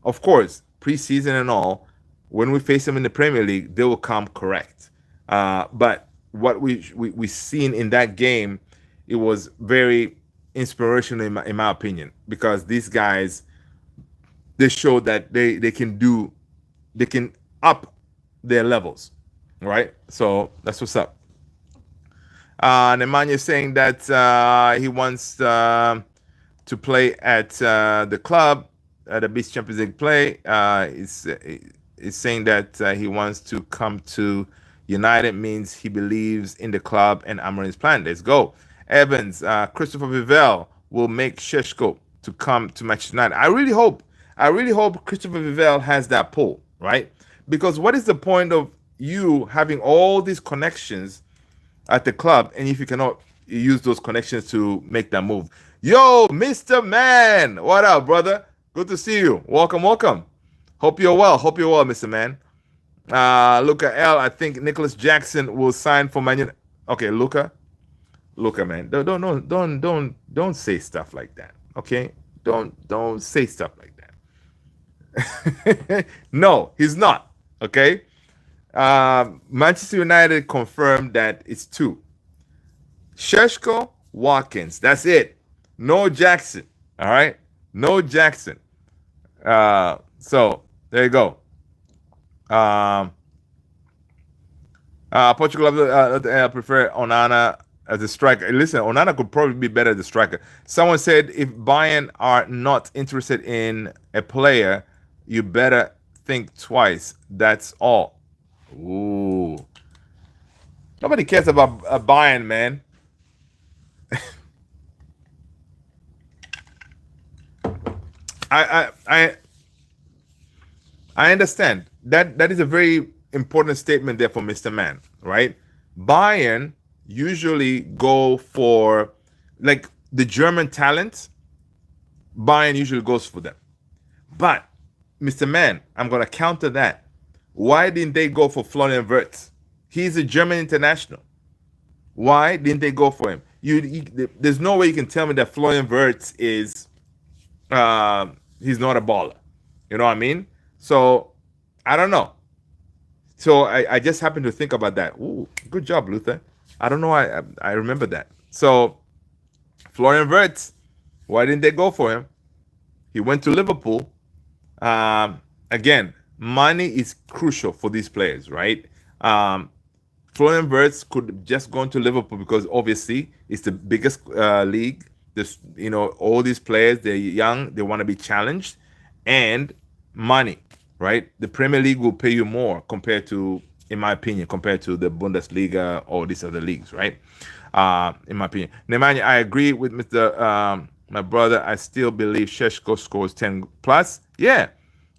of course, preseason and all, when we face them in the Premier League, they will come correct. But what we seen in that game, it was very inspirational in my opinion, because these guys, they showed that they can up their levels, right? So that's what's up. Nemanja is saying that he wants to play at the club at the Beach Champions League play. Is saying that he wants to come to United, means he believes in the club and Amorim's plan. Let's go. Evans, Christopher Vivell will make SESKO to come to Manchester United. I really hope Christopher Vivell has that pull, right? Because what is the point of you having all these connections at the club, and if you cannot use those connections to make that move? Yo, Mr. Man, what up, brother? Good to see you. Welcome. Hope you're well, Mr. Man. Luca L. I think Nicholas Jackson will sign for Man United. Okay, Luca, man, don't say stuff like that. Okay, don't say stuff like that. No, he's not. Okay. Manchester United confirmed that it's two. SESKO, Watkins. That's it. No Jackson. All right. No Jackson. So there you go. Portugal prefer Onana as a striker. Listen, Onana could probably be better as a striker. Someone said if Bayern are not interested in a player, you better think twice. That's all. Ooh. Nobody cares about Bayern, man. I understand that is a very important statement there for Mr. Man, right? Bayern usually go for, like, the German talent. Bayern usually goes for them. But Mr. Man, I'm gonna counter that. Why didn't they go for Florian Wirtz? He's a German international. Why didn't they go for him? There's no way you can tell me that Florian Wirtz is he's not a baller. You know what I mean? So I don't know. So I just happened to think about that. Ooh, good job, Luther. I don't know. I remember that. So Florian Wirtz, why didn't they go for him? He went to Liverpool. Again, money is crucial for these players, right? Florian Wirtz could have just gone to Liverpool because obviously it's the biggest league. This, all these players, they're young, they want to be challenged, and money, right? The Premier League will pay you more compared to, in my opinion, compared to the Bundesliga or these other leagues, right? In my opinion. Nemanja, I agree with Mr. My brother. I still believe SESKO scores 10 plus. Yeah,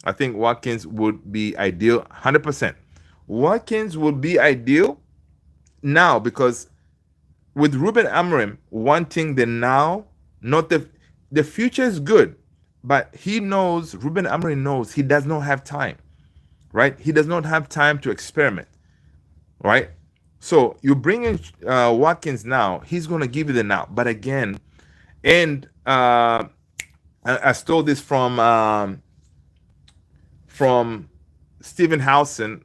I think Watkins would be ideal, 100%. Watkins would be ideal now because with Ruben Amorim wanting the now, not the future is good, but Ruben Amorim knows he does not have time, right? He does not have time to experiment. right? So you bring in Watkins now, he's going to give you the now. But again, and I stole this from Stephen Howson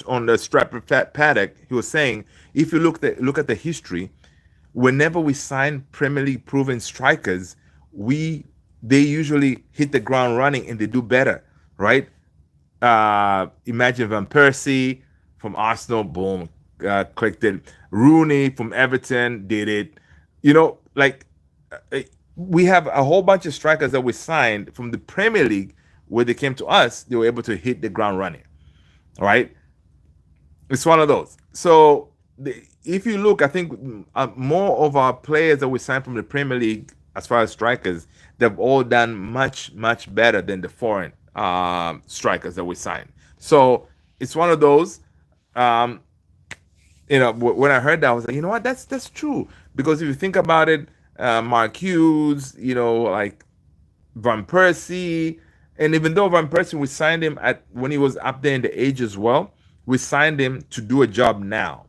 on the Stratford Paddock. He was saying, if you look at the history, whenever we sign Premier League proven strikers, they usually hit the ground running and they do better, right? Imagine Van Persie from Arsenal, boom, clicked it. Rooney from Everton did it. You know, like uh, we have a whole bunch of strikers that we signed from the Premier League where they came to us, they were able to hit the ground running, right? It's one of those. So if you look, I think more of our players that we signed from the Premier League, as far as strikers, they've all done much, much better than the foreign strikers that we signed. So it's one of those. Um, when I heard that, I was like, you know what, that's true. Because if you think about it, Mark Hughes, like Van Persie, and even though Van Persie, we signed him at when he was up there in the age as well, we signed him to do a job now,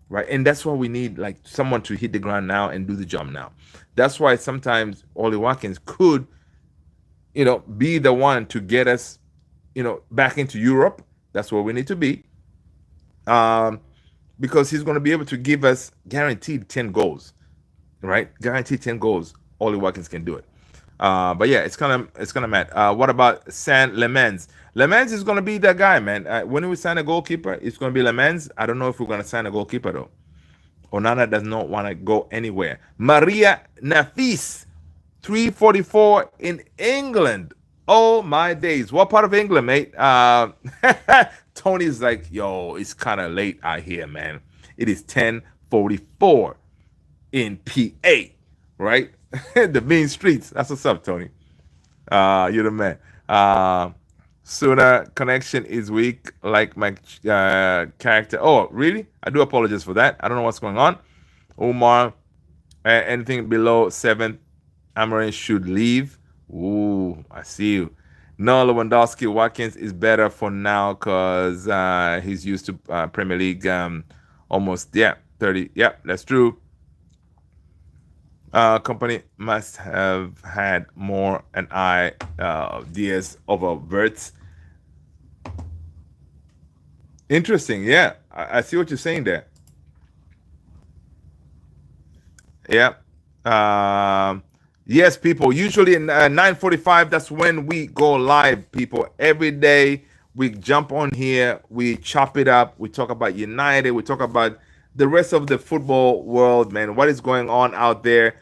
right? And that's why we need like someone to hit the ground now and do the job now. That's why sometimes Ollie Watkins could, be the one to get us, back into Europe. That's where we need to be, um, because he's going to be able to give us guaranteed 10 goals, right? Guaranteed 10 goals. Ollie Watkins can do it. But yeah, it's gonna matter. What about San Lemens? Lemens is gonna be that guy, man. When we sign a goalkeeper, it's gonna be Lemens. I don't know if we're gonna sign a goalkeeper though. Onana does not want to go anywhere. Maria Nafis, 344 in England. Oh my days. What part of England, mate? Tony's like, yo, it's kind of late out here, man. It is 10:44 in PA, right? The mean streets. That's what's up, Tony. You're the man. Sooner connection is weak, like my character. Oh, really? I do apologize for that. I don't know what's going on. Omar, anything below 7th, Amarin should leave. Ooh, I see you. No, Lewandowski, Watkins is better for now because he's used to Premier League almost, 30. Yeah, that's true. Company must have had more an eye Diaz over Verts. Interesting. Yeah, I see what you're saying there. Yeah. Yes, people. Usually in 9:45, that's when we go live. People, every day we jump on here, we chop it up, we talk about United, we talk about the rest of the football world, man. What is going on out there?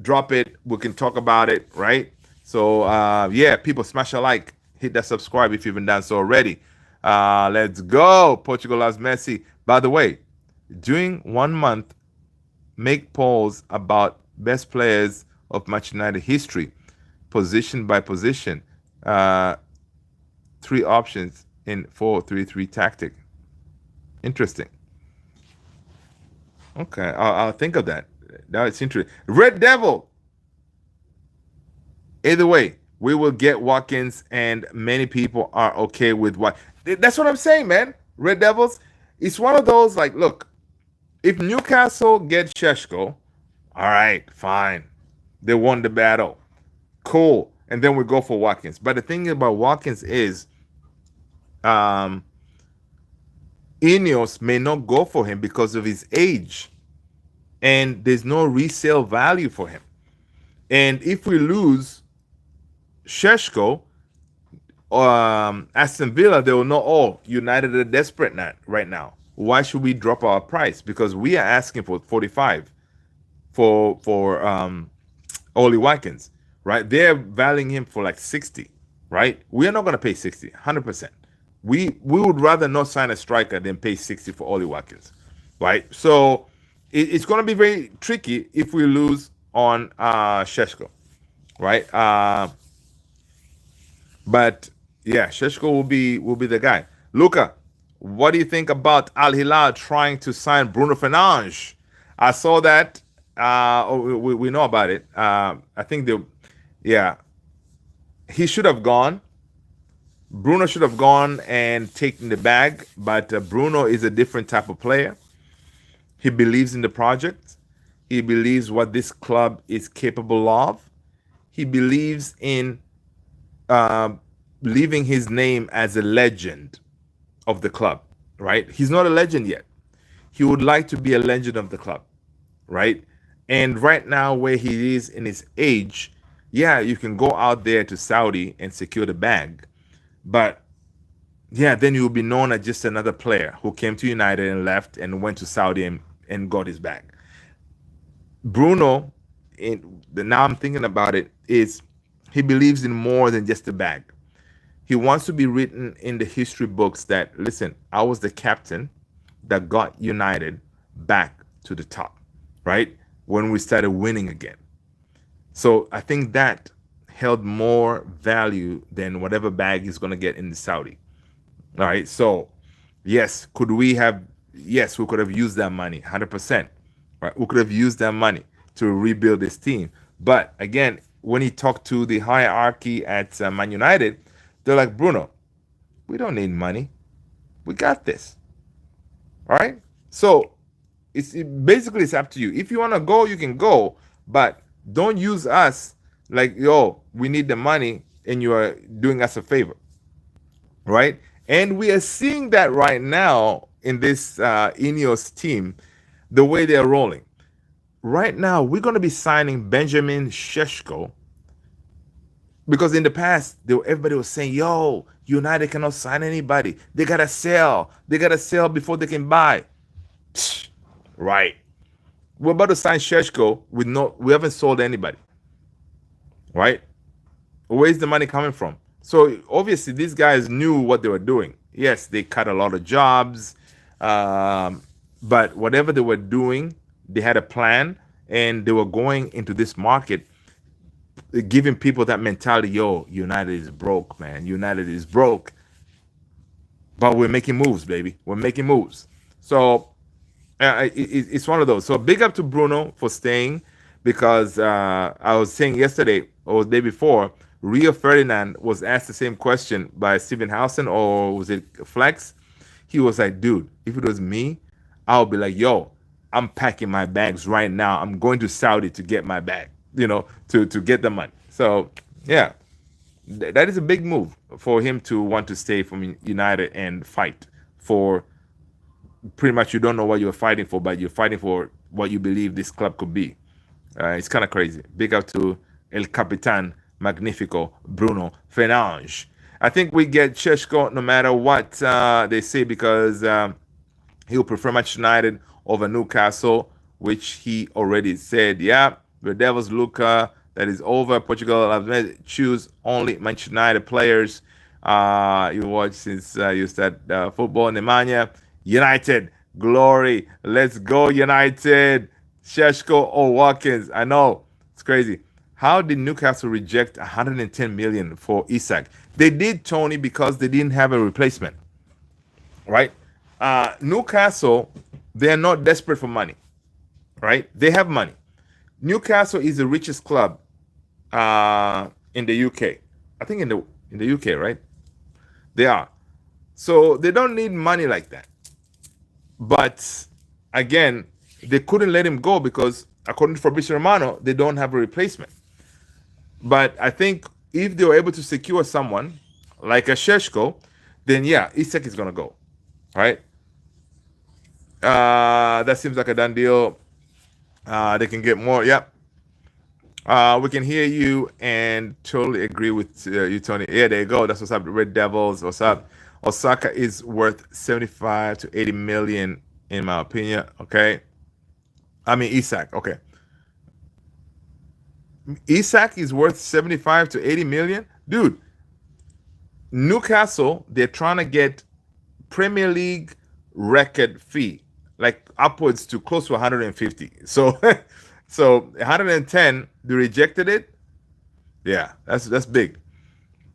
Drop it. We can talk about it, right? So yeah, people, smash a like, hit that subscribe if you haven't done so already. Let's go. Portugal has Messi. By the way, during 1 month, make polls about best players of Manchester United history, position by position. Three options in 4-3-3 tactic. Interesting. Okay, I'll think of that. That's interesting. Red Devil. Either way, we will get Watkins, and many people are okay with what. That's what I'm saying, man. Red Devils. It's one of those like, look, if Newcastle get SESKO, all right, fine. They won the battle. Cool. And then we go for Watkins. But the thing about Watkins is Inos may not go for him because of his age. And there's no resale value for him. And if we lose SESKO, Aston Villa, they will know, oh, United are desperate right now. Why should we drop our price? Because we are asking for 45 for Ollie Watkins, right? They're valuing him for like 60, right? We are not going to pay 60, 100%. We would rather not sign a striker than pay 60 for Ollie Watkins, right? So it's going to be very tricky if we lose on SESKO, right? But yeah, SESKO will be the guy. Luca, what do you think about Al Hilal trying to sign Bruno Fernandes? I saw that. We know about it. I think yeah, he should have gone. Bruno should have gone and taken the bag, but Bruno is a different type of player. He believes in the project. He believes what this club is capable of. He believes in uh, leaving his name as a legend of the club, right? He's not a legend yet. He would like to be a legend of the club, right? And right now, where he is in his age, yeah, you can go out there to Saudi and secure the bag. But yeah, then you'll be known as just another player who came to United and left and went to Saudi and got his bag. Bruno, now I'm thinking about it, is he believes in more than just the bag. He wants to be written in the history books that, listen, I was the captain that got United back to the top, right? When we started winning again. So I think that held more value than whatever bag he's going to get in the Saudi. All right. So, yes, could we have, yes, we could have used that money 100%. Right? We could have used that money to rebuild this team. But again, when he talked to the hierarchy at Man United, they're like, Bruno, we don't need money. We got this. All right. So basically it's up to you. If you want to go, you can go, but don't use us like, yo, we need the money and you are doing us a favor. Right. And we are seeing that right now in this Ineos team, the way they're rolling. Right now, we're going to be signing Benjamin Sesko because in the past, everybody was saying, yo, United cannot sign anybody. They got to sell. They got to sell before they can buy. Psh, right. We're about to sign Sheshko we haven't sold anybody. Right? Where's the money coming from? So obviously these guys knew what they were doing. Yes, they cut a lot of jobs, but whatever they were doing, they had a plan, and they were going into this market, giving people that mentality. Yo, United is broke, man. United is broke, but we're making moves, baby. We're making moves. So it's one of those. So big up to Bruno for staying, because I was saying yesterday or the day before, Rio Ferdinand was asked the same question by Stephen Howson, or was it Flex? He was like, dude, if it was me, I'll be like, yo, I'm packing my bags right now. I'm going to Saudi to get my bag, to get the money. So yeah, that is a big move for him to want to stay from United and fight for pretty much, you don't know what you're fighting for, but you're fighting for what you believe this club could be. It's kind of crazy. Big up to El Capitan Magnifico Bruno Fernandes. I think we get Sheshko no matter what they say, because he'll prefer Manchester United over Newcastle, which he already said. Yeah, the Devils Luca, that is over. Portugal choose only Manchester United players. You watch since you start football in Nemanja. United, glory. Let's go, United. Sheshko or Watkins. I know, it's crazy. How did Newcastle reject 110 million for Isak? They did, Tony, because they didn't have a replacement, right? Newcastle, they're not desperate for money, right? They have money. Newcastle is the richest club in the UK. I think in the UK, right? They are. So they don't need money like that. But again, they couldn't let him go because, according to Fabrizio Romano, they don't have a replacement. But I think if they were able to secure someone like a Sheshko, then yeah, Isak is going to go. Right? That seems like a done deal. They can get more. Yep. We can hear you and totally agree with you, Tony. Yeah, there you go. That's what's up. Red Devils. What's up? Osaka is worth 75 to 80 million, in my opinion. Okay. I mean, Isak. Okay. Isak is worth 75 to 80 million. Dude, Newcastle, they're trying to get Premier League record fee, like upwards to close to 150. So, so 110, they rejected it. Yeah, that's big.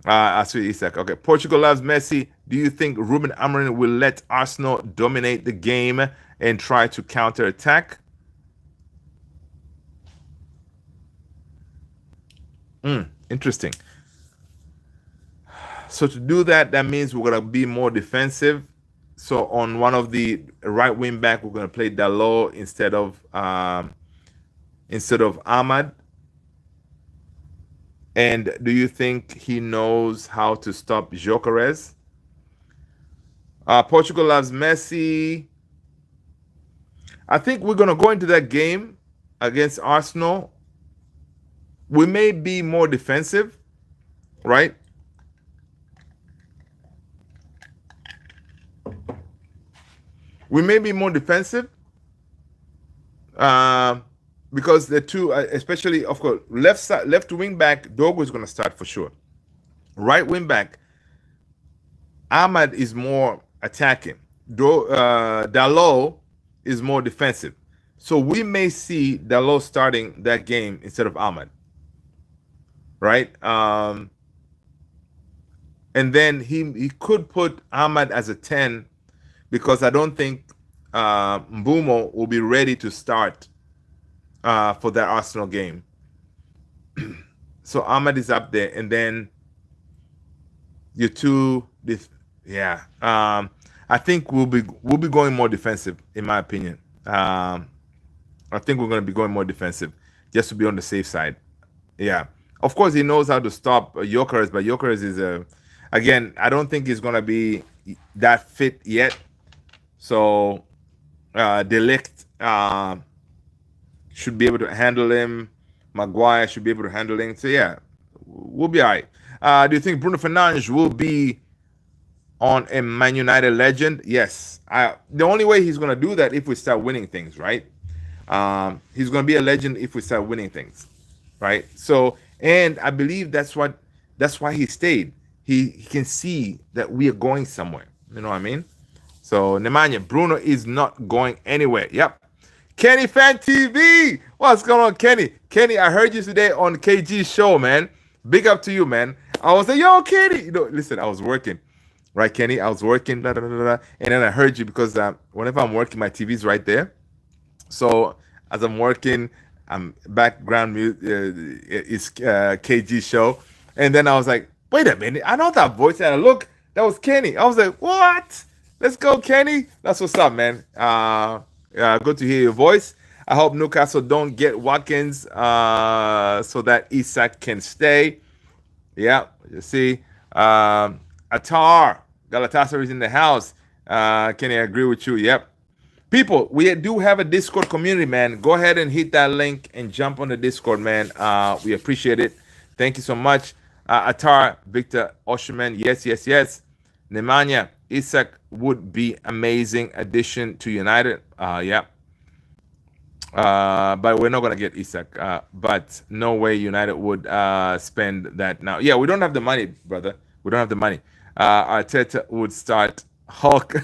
I see Isak. Okay, Portugal loves Messi. Do you think Ruben Amorim will let Arsenal dominate the game and try to counter attack? Interesting. So to do that, that means we're gonna be more defensive. So on one of the right wing back, we're gonna play Dalot instead of Ahmad. And do you think he knows how to stop Gyökeres? Portugal loves Messi. I think we're gonna go into that game against Arsenal. We may be more defensive, right? We may be more defensive because the two, especially of course, left wing back, Dogo is going to start for sure. Right wing back, Ahmad is more attacking. Dalot is more defensive. So we may see Dalot starting that game instead of Ahmad, right? And then he could put Ahmad as a 10 because I don't think Mbumo will be ready to start for that Arsenal game. So Ahmad is up there, and then your two, yeah. I think we'll be going more defensive, in my opinion. I think we're going to be going more defensive just to be on the safe side. Yeah, of course he knows how to stop Gyökeres, but Gyökeres is again, I don't think he's going to be that fit yet. So De Ligt should be able to handle him. Maguire should be able to handle him. So yeah, we'll be all right. Do you think Bruno Fernandes will be on a Man United legend? Yes. The only way he's going to do that if we start winning things, right? He's going to be a legend if we start winning things, right? So, and I believe that's why he stayed. He can see that we are going somewhere. You know what I mean? So, Nemanja, Bruno is not going anywhere. Yep. Kenny Fan TV. What's going on, Kenny? Kenny, I heard you today on KG's show, man. Big up to you, man. I was like, yo, Kenny. You know, listen, I was working. Right, Kenny? I was working, and then I heard you because whenever I'm working, my TV's right there. So as I'm working, I'm background music is KG show, and then I was like, wait a minute, I know that voice. And I look, that was Kenny. I was like, what? Let's go, Kenny. That's what's up, man. Good to hear your voice. I hope Newcastle don't get Watkins so that Isak can stay. Yeah, you see. Atar, Galatasaray is in the house. Kenny, I agree with you. Yep. People, we do have a Discord community, man. Go ahead and hit that link and jump on the Discord, man. We appreciate it. Thank you so much. Atar, Victor Osherman, yes. Nemanja, Isak would be amazing addition to United. Yeah. But we're not going to get Isak. But no way United would spend that now. Yeah, we don't have the money, brother. We don't have the money. Arteta would start Hulk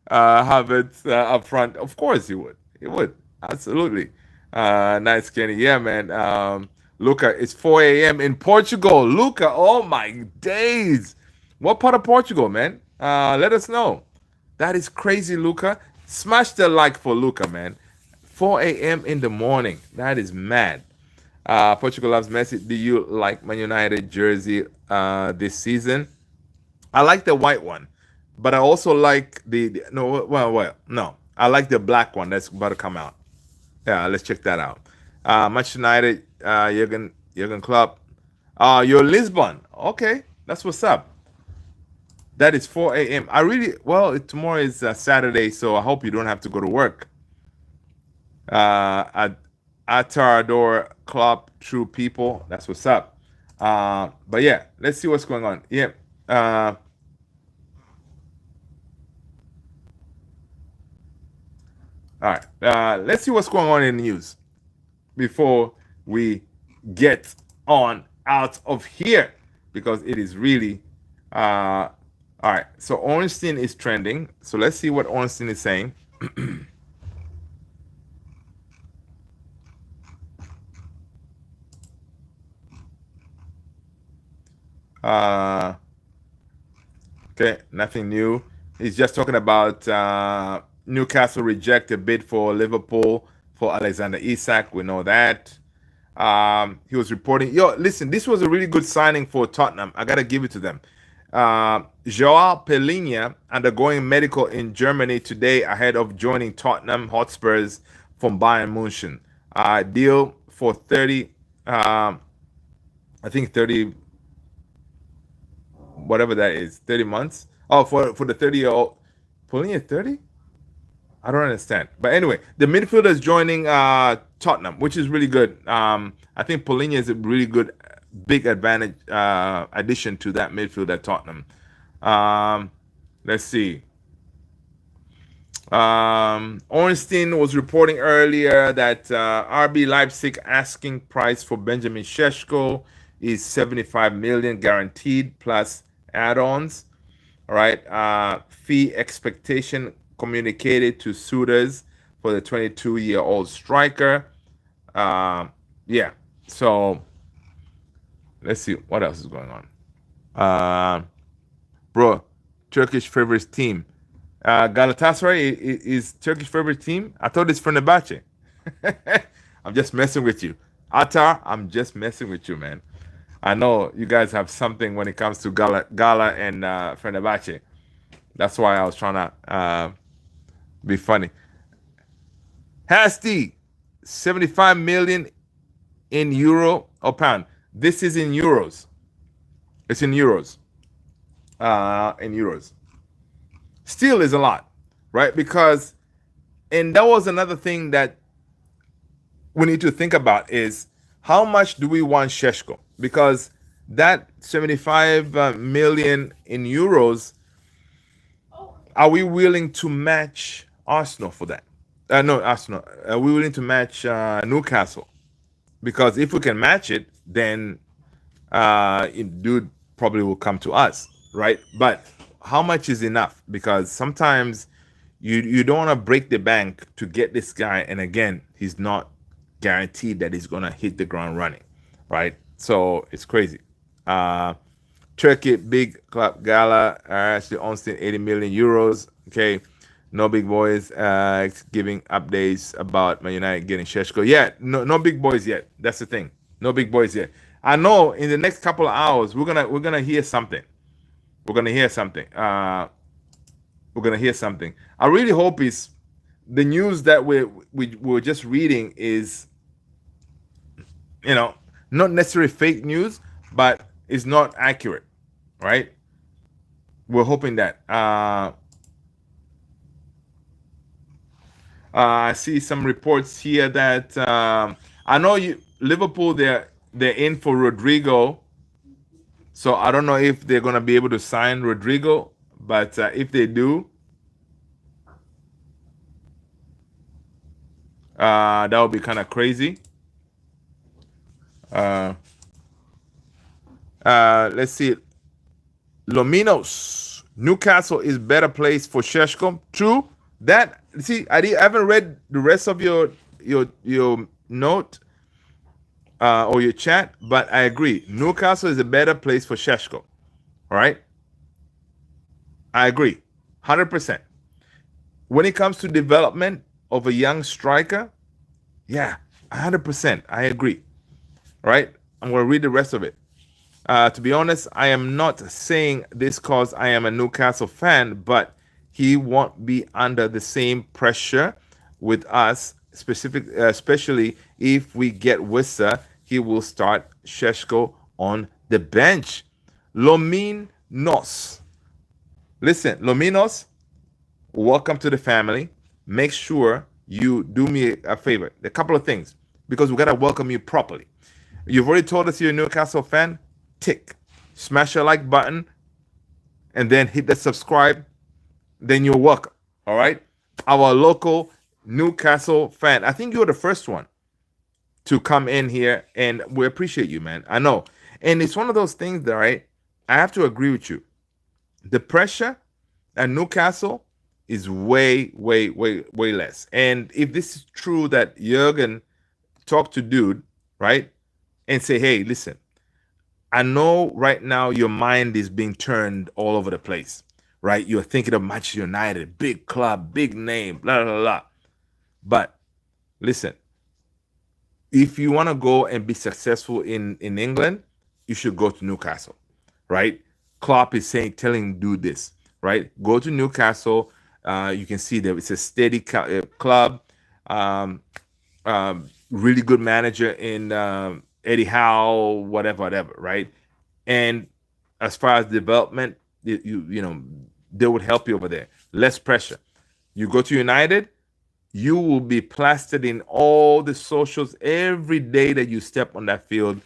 Havertz up front. Of course he would. He would. Absolutely. Nice, Kenny. Yeah, man. Luca, it's 4 a.m. in Portugal. Luca, oh my days. What part of Portugal, man? Let us know. That is crazy, Luca. Smash the like for Luca, man. 4 a.m. in the morning. That is mad. Portugal loves Messi. Do you like Man United jersey this season? I like the white one, but I also like no. I like the black one that's about to come out. Yeah, let's check that out. Manchester United, Jurgen Klopp. You're Lisbon. Okay, that's what's up. That is 4 a.m. Tomorrow is Saturday, so I hope you don't have to go to work. Atarador Klopp, true people. That's what's up. But yeah, let's see what's going on. Yeah. All right. Let's see what's going on in the news before we get on out of here, because it is really all right. So Ornstein is trending. So let's see what Ornstein is saying. Okay, nothing new. He's just talking about Newcastle reject a bid for Liverpool for Alexander Isak. We know that. He was reporting. Yo, listen, this was a really good signing for Tottenham. I gotta give it to them. Joao Pelinha undergoing medical in Germany today ahead of joining Tottenham Hotspurs from Bayern Munich. Deal for 30, I think 30, whatever that is, 30 months. Oh, for the 30-year-old. Pelinha 30? I don't understand. But anyway, the midfielder is joining Tottenham, which is really good. I think Pelinha is a really good, big advantage addition to that midfield at Tottenham. Let's see. Ornstein was reporting earlier that RB Leipzig asking price for Benjamin SESKO is 75 million guaranteed plus add-ons. All right. Fee expectation communicated to suitors for the 22-year-old striker. Yeah. So let's see what else is going on. Bro, Turkish favorite team. Galatasaray is Turkish favorite team. I thought it's Fenerbahce. I'm just messing with you. Atar, I'm just messing with you, man. I know you guys have something when it comes to Gala and Fenerbahce. That's why I was trying to be funny. Hasty, 75 million in euro or pound. This is in euros. It's in euros. In euros. Still is a lot, right? Because, and that was another thing that we need to think about is how much do we want SESKO? Because that 75 million in euros, are we willing to match Arsenal for that? No, Arsenal. Are we willing to match Newcastle? Because if we can match it, then dude probably will come to us, right? But how much is enough? Because sometimes you don't want to break the bank to get this guy, and again, he's not guaranteed that he's gonna hit the ground running, right? So it's crazy. Turkey big club gala actually owns 80 million euros. Okay, no big boys giving updates about Man United getting SESKO. Yeah, no big boys yet. That's the thing. No big boys yet. I know in the next couple of hours we're gonna hear something. We're gonna hear something. We're gonna hear something. I really hope is the news that we're just reading is, not necessarily fake news, but it's not accurate, right? We're hoping that. I see some reports here that I know Liverpool they're in for Rodrigo, so I don't know if they're gonna be able to sign Rodrigo, but if they do, that would be kind of crazy. Let's see. Lominos, Newcastle is better place for SESKO. True. That I haven't read the rest of your note or your chat, but I agree. Newcastle is a better place for SESKO. All right. I agree, 100%. When it comes to development of a young striker, yeah, 100%. I agree. All right. I'm going to read the rest of it. To be honest, I am not saying this because I am a Newcastle fan, but he won't be under the same pressure with us, especially if we get Wissa. He will start SESKO on the bench. Lominos. Listen, Lominos, welcome to the family. Make sure you do me a favor. A couple of things, because we got to welcome you properly. You've already told us you're a Newcastle fan. Tick. Smash the like button and then hit the subscribe. Then you're welcome. All right. Our local Newcastle fan. I think you're the first one to come in here, and we appreciate you, man. I know. And it's one of those things that, right, I have to agree with you. The pressure at Newcastle is way, way, way, way less. And if this is true that Jurgen talked to dude, right, and say, hey, listen, I know right now your mind is being turned all over the place, right? You're thinking of Manchester United, big club, big name, blah, blah, blah. But listen, if you want to go and be successful in England, you should go to Newcastle, right? Klopp is telling him do this, right? Go to Newcastle. You can see that it's a steady club. Um, Really good manager in Eddie Howe, whatever, right? And as far as development, you know they would help you over there. Less pressure. You go to United, you will be plastered in all the socials every day that you step on that field.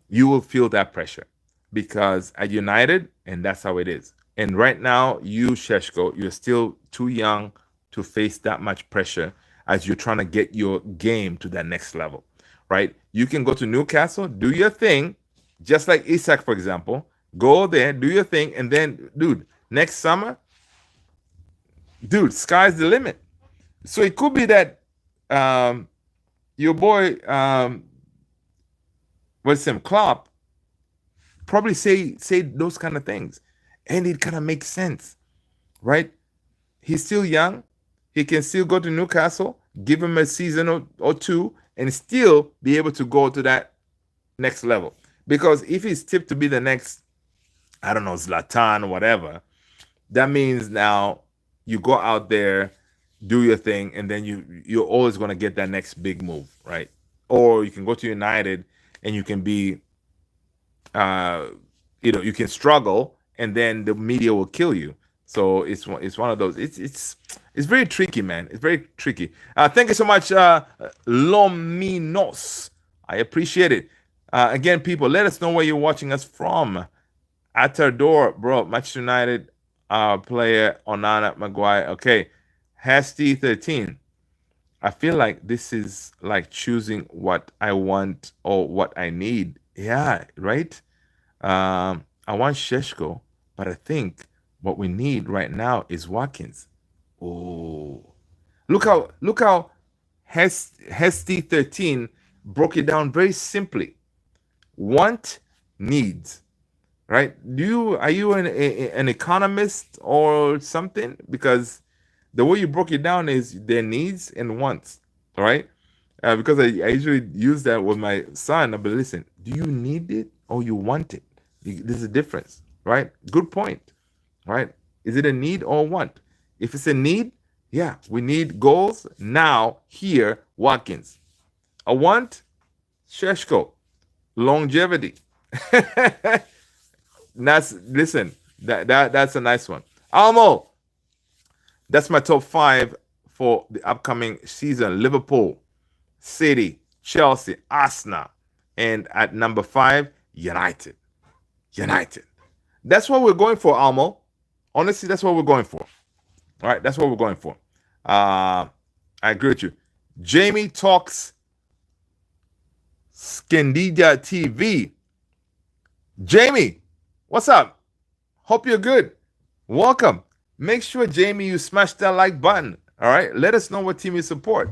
You will feel that pressure because at United, and that's how it is. And right now, you, Sheshko, you're still too young to face that much pressure as you're trying to get your game to that next level, right? You can go to Newcastle, do your thing, just like Isak, for example. Go there, do your thing, and then, dude, next summer, dude, sky's the limit. So it could be that um, your boy, what's him, Klopp, probably say those kind of things, and it kind of makes sense, right? He's still young. He can still go to Newcastle, give him a season or two, and still be able to go to that next level. Because if he's tipped to be the next, I don't know, Zlatan or whatever, that means now you go out there, do your thing, and then you're always going to get that next big move, right? Or you can go to United and you can be uh, you can struggle, and then the media will kill you. So it's one of those. It's very tricky, man. It's very tricky. Thank you so much, Lominos. I appreciate it. Again, people, let us know where you're watching us from. Atardor, bro, Manchester United player Onana Maguire. Okay, Hasty 13. I feel like this is like choosing what I want or what I need. Yeah, right. I want Sheshko, but I think what we need right now is Watkins. Oh, look how Hesty 13 broke it down very simply. Want, needs, right? Are you an economist or something? Because the way you broke it down is their needs and wants, all right? Because I usually use that with my son. But listen, do you need it or you want it? There's a difference, right? Good point, right? Is it a need or a want? If it's a need, yeah, we need goals now, here, Watkins. A want, Sheshko, longevity. Listen, that's a nice one. Almo, that's my top 5 for the upcoming season. Liverpool, City, Chelsea, Arsenal, and at number 5, United. United. That's what we're going for, Almo. Honestly, that's what we're going for. All right, that's what we're going for. I agree with you. Jamie Talks Skindija TV. Jamie, what's up? Hope you're good. Welcome. Make sure, Jamie, you smash that like button. All right. Let us know what team you support.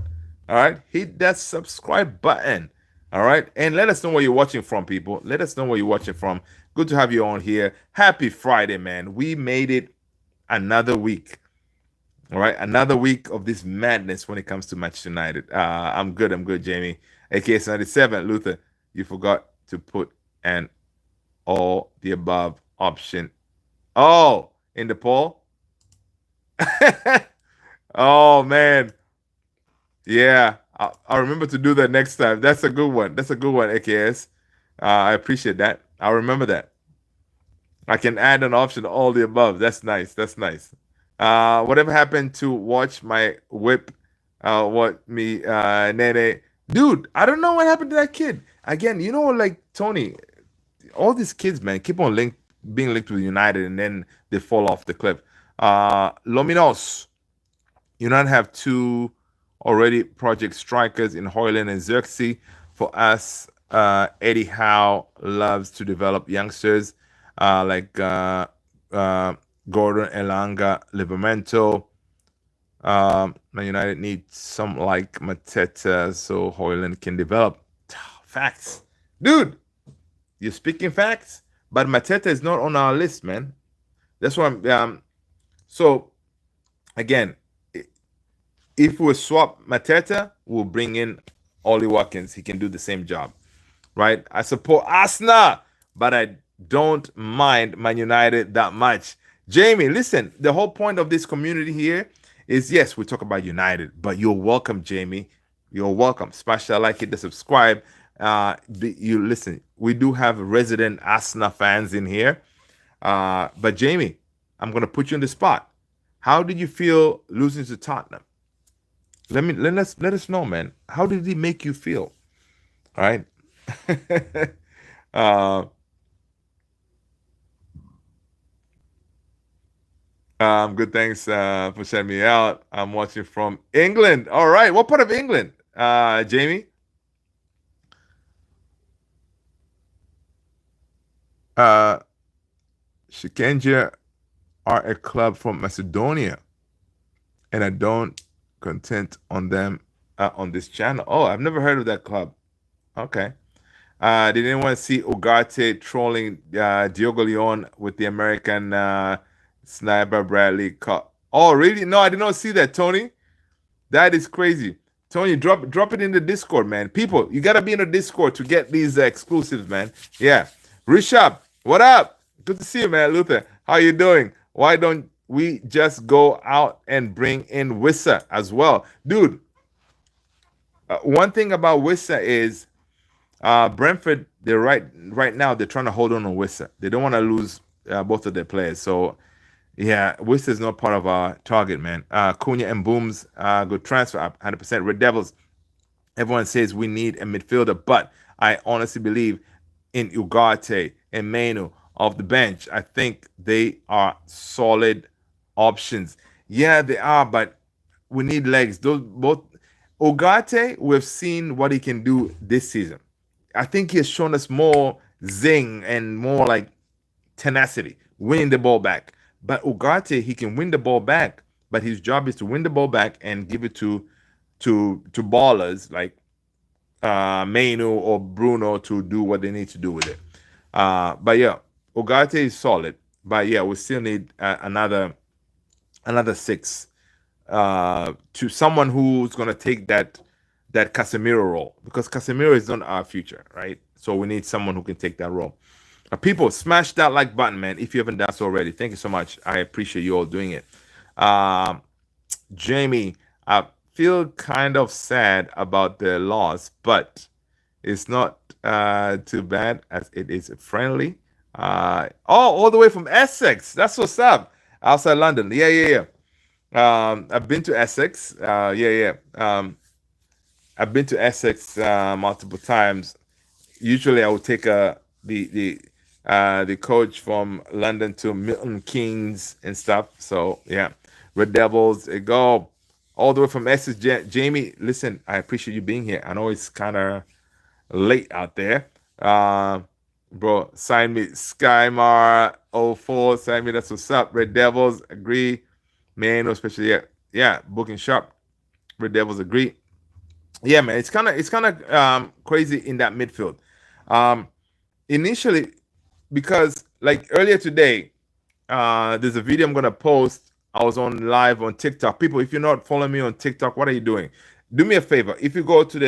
All right. Hit that subscribe button. All right. And let us know where you're watching from, people. Let us know where you're watching from. Good to have you on here. Happy Friday, man. We made it another week. All right. Another week of this madness when it comes to Manchester United. I'm good, Jamie. AKS 97, Luther, you forgot to put an all the above option. Oh, in the poll? Oh, man. Yeah, I'll remember to do that next time. That's a good one. That's a good one, AKS. I appreciate that. I'll remember that. I can add an option, all the above. That's nice. That's nice. Whatever happened to watch my whip? What me, Nene? Dude, I don't know what happened to that kid. Again, like Tony, all these kids, man, keep on being linked with United, and then they fall off the cliff. Lominos, United have 2 already project strikers in Hojlund and Xerxes. For us, Eddie Howe loves to develop youngsters like Gordon Elanga, Livramento. Man United needs some like Mateta so Hojlund can develop. Facts. Dude, you're speaking facts, but Mateta is not on our list, man. That's why so again, if we swap Mateta, we'll bring in Ollie Watkins. He can do the same job, right? I support Arsenal, but I don't mind Man United that much. Jamie, listen, the whole point of this community here is yes, we talk about United, but you're welcome, Jamie. You're welcome. Smash that like, hit the subscribe. You listen. We do have resident Arsenal fans in here, but Jamie, I'm gonna put you on the spot. How did you feel losing to Tottenham? Let us know, man. How did he make you feel? All right. uh, Good. Thanks for shouting me out. I'm watching from England. All right. What part of England, Jamie? Shikenja are a club from Macedonia, and I don't content on them on this channel. Oh, I've never heard of that club. Okay. Did anyone see Ugarte trolling Diogo Leon with the American sniper Bradley Cup? Oh, really? No, I did not see that, Tony. That is crazy. Tony, drop it in the Discord, man. People, you gotta be in the Discord to get these exclusives, man. Yeah. Rishabh, what up? Good to see you, man. Luther, how you doing? Why don't we just go out and bring in Wissa as well? Dude, one thing about Wissa is Brentford, they're right now, they're trying to hold on Wissa. They don't want to lose both of their players. So yeah, Wissa is not part of our target, man. Cunha and Booms, good transfer, 100%. Red Devils, everyone says we need a midfielder, but I honestly believe in Ugarte and Menu off the bench. I think they are solid options. Yeah, they are, but we need legs. Those both Ugarte, we've seen what he can do this season. I think he has shown us more zing and more like tenacity, winning the ball back. But Ugarte, he can win the ball back, but his job is to win the ball back and give it to ballers like Mainu or Bruno to do what they need to do with it. But yeah, Ugarte is solid. But yeah, we still need another six to someone who's gonna take that Casemiro role, because Casemiro is not our future, right? So we need someone who can take that role. People, smash that like button, man, if you haven't done so already. Thank you so much. I appreciate you all doing it. Jamie, I feel kind of sad about the loss, but it's not too bad as it is friendly. All the way from Essex. That's what's up. Outside London. Yeah. I've been to Essex. I've been to Essex multiple times. Usually, I would take the coach from London to Milton Keynes and stuff. So yeah, Red Devils, they go all the way from Essex. Jamie, listen, I appreciate you being here. I know it's kind of late out there. Bro, sign me Skymar 04, sign me, that's what's up. Red Devils, agree. Man, especially yeah, booking sharp. Red Devils agree. Yeah, man, it's kind of crazy in that midfield. Initially, because like earlier today, there's a video I'm gonna post. I was on live on TikTok. People, if you're not following me on TikTok, what are you doing? Do me a favor. If you go to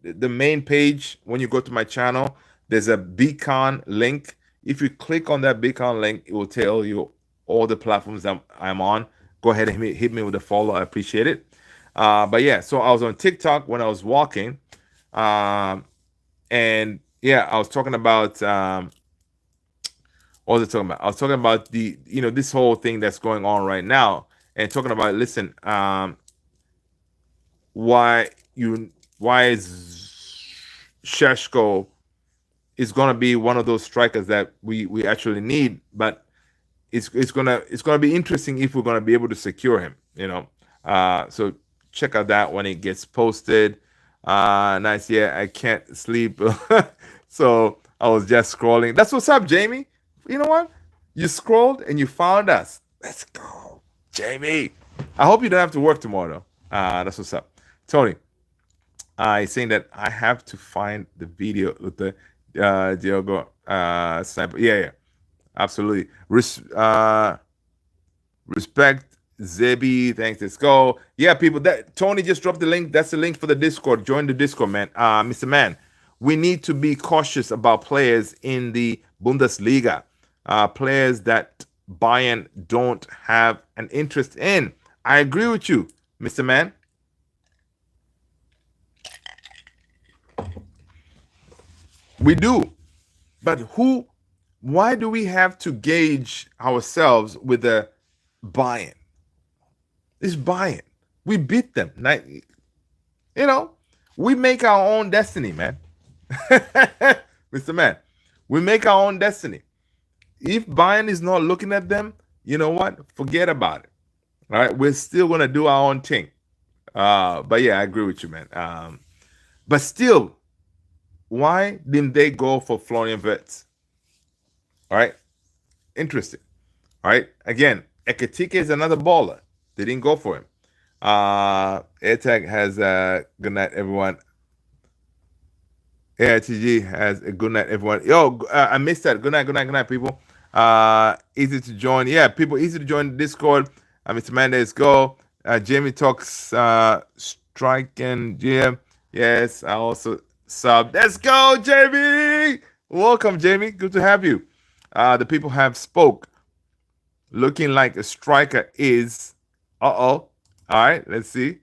the main page, when you go to my channel, there's a beacon link. If you click on that beacon link, it will tell you all the platforms I'm on. Go ahead and hit me with a follow. I appreciate it. But yeah, so I was on TikTok when I was walking, and yeah, I was talking about what was I talking about? I was talking about this whole thing that's going on right now, and talking about, listen, why is SESKO is gonna be one of those strikers that we actually need, but it's gonna be interesting if we're gonna be able to secure him. So check out that when it gets posted. Nice. Yeah, I can't sleep, so I was just scrolling. That's what's up, Jamie. You know what? You scrolled and you found us. Let's go, Jamie. I hope you don't have to work tomorrow. That's what's up, Tony. He's saying that I have to find the video with the Diogo sniper. Yeah, absolutely. Respect, Zebi. Thanks. Let's go. Yeah, people. That Tony just dropped the link. That's the link for the Discord. Join the Discord, man. Mr. Man, we need to be cautious about players in the Bundesliga, players that Bayern don't have an interest in. I agree with you, Mr. Man. We do. But why do we have to gauge ourselves with the Bayern? It's Bayern. We beat them. We make our own destiny, man. Mr. Man, we make our own destiny. If Bayern is not looking at them, you know what? Forget about it. All right, we're still gonna do our own thing. But yeah, I agree with you, man. But still, why didn't they go for Florian Wirtz? All right, interesting. All right, again, Ekitike is another baller. They didn't go for him. AirTag has good night, everyone. AITG has a good night, everyone. Yo, I missed that. Good night, people. Easy to join. Yeah, people, easy to join the Discord. Mr. Mendes, go. Jamie talks strike and GM. Yes, I also sub. Let's go, Jamie. Welcome, Jamie. Good to have you. The people have spoke. Looking like a striker is. All right, let's see.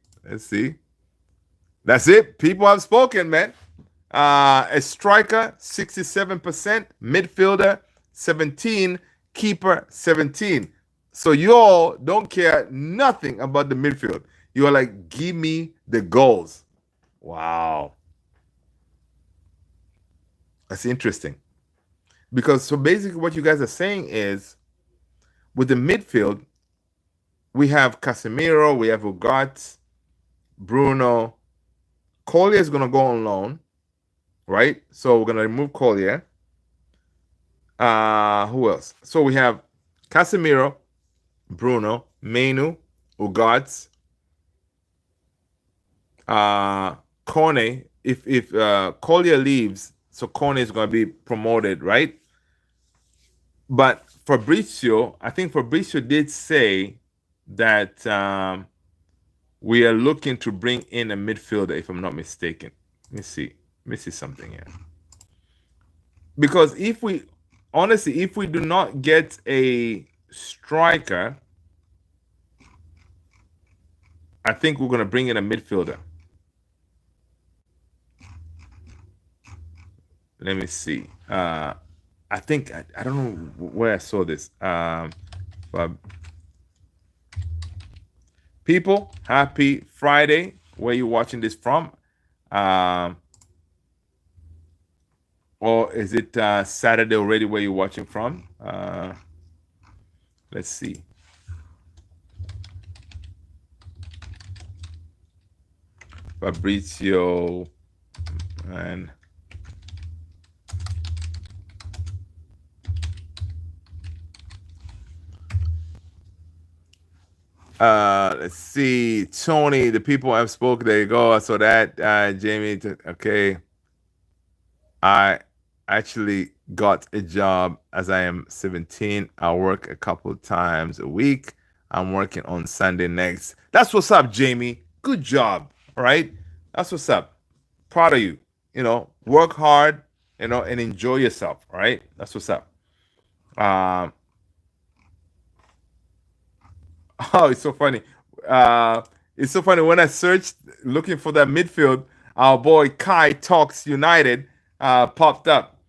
That's it. People have spoken, man. A striker, 67%. Midfielder, 17. Keeper, 17. So y'all don't care nothing about the midfield. You're like, give me the goals. Wow. That's interesting. Because so basically what you guys are saying is, with the midfield, we have Casemiro, we have Ugarte, Bruno. Collier is going to go on loan, right? So we're going to remove Collier. Who else? So we have Casemiro, Bruno, Menu, Ugarte, Kone. If Collier leaves, so Kone is going to be promoted, right? But Fabrizio, I think Fabrizio did say that we are looking to bring in a midfielder, if I'm not mistaken. Let me see something here. Because if we do not get a striker, I think we're going to bring in a midfielder. Let me see. I think I don't know where I saw this. People, happy Friday. Where you watching this from? Or is it Saturday already? Where you watching from? Let's see. Fabrizio and let's see. Tony, the people have spoken. There you go. I saw that. Jamie, okay. I actually got a job as I am 17. I work a couple times a week. I'm working on Sunday next. That's what's up, Jamie. Good job. All right. That's what's up. Proud of you. Work hard, and enjoy yourself. All right. That's what's up. Oh, it's so funny. It's so funny when I searched looking for that midfield. Our boy Kai Talks United popped up.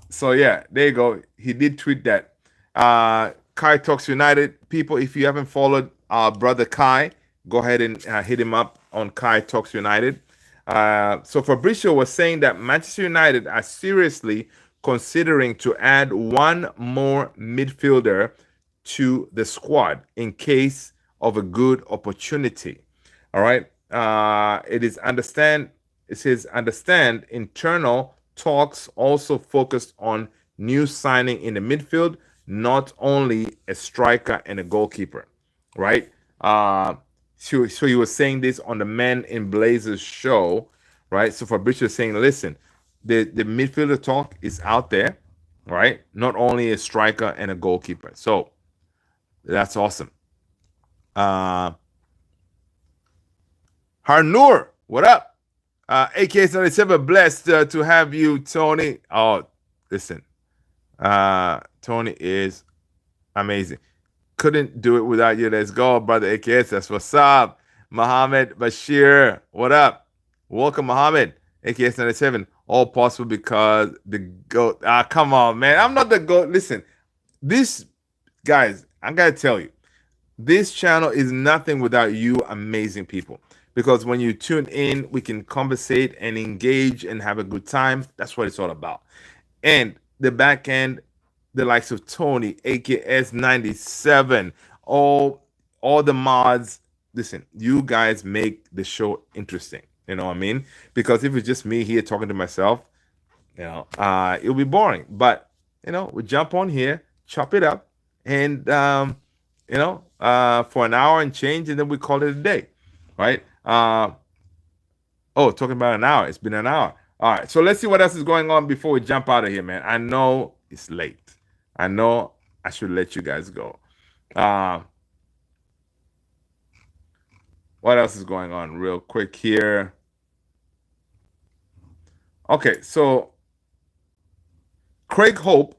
So yeah, there you go. He did tweet that. Kai Talks United. People, if you haven't followed our brother Kai, go ahead and hit him up on Kai Talks United. So Fabrizio was saying that Manchester United are seriously considering to add one more midfielder to the squad in case of a good opportunity. All right. It says understand internal talks also focused on new signing in the midfield, not only a striker and a goalkeeper. Right. So he was saying this on the Men in Blazers show, right? So Fabrizio is saying, listen, the midfielder talk is out there, right? Not only a striker and a goalkeeper. So that's awesome. Harnoor, what up? AK-77, blessed to have you, Tony. Oh, listen. Tony is amazing. Couldn't do it without you. Let's go, brother AKS. That's what's up. Mohammed Bashir, what up? Welcome, Mohammed. AKS 97. All possible because the GOAT. Come on, man. I'm not the GOAT. Listen, this, guys, I got to tell you, this channel is nothing without you amazing people. Because when you tune in, we can conversate and engage and have a good time. That's what it's all about. And the back end, the likes of Tony, AKS 97, all the mods. Listen, you guys make the show interesting. You know what I mean? Because if it's just me here talking to myself, it'll be boring. But we jump on here, chop it up, and for an hour and change, and then we call it a day, right? Talking about an hour. It's been an hour. All right, so let's see what else is going on before we jump out of here, man. I know it's late. I know I should let you guys go. What else is going on real quick here? Okay, so Craig Hope.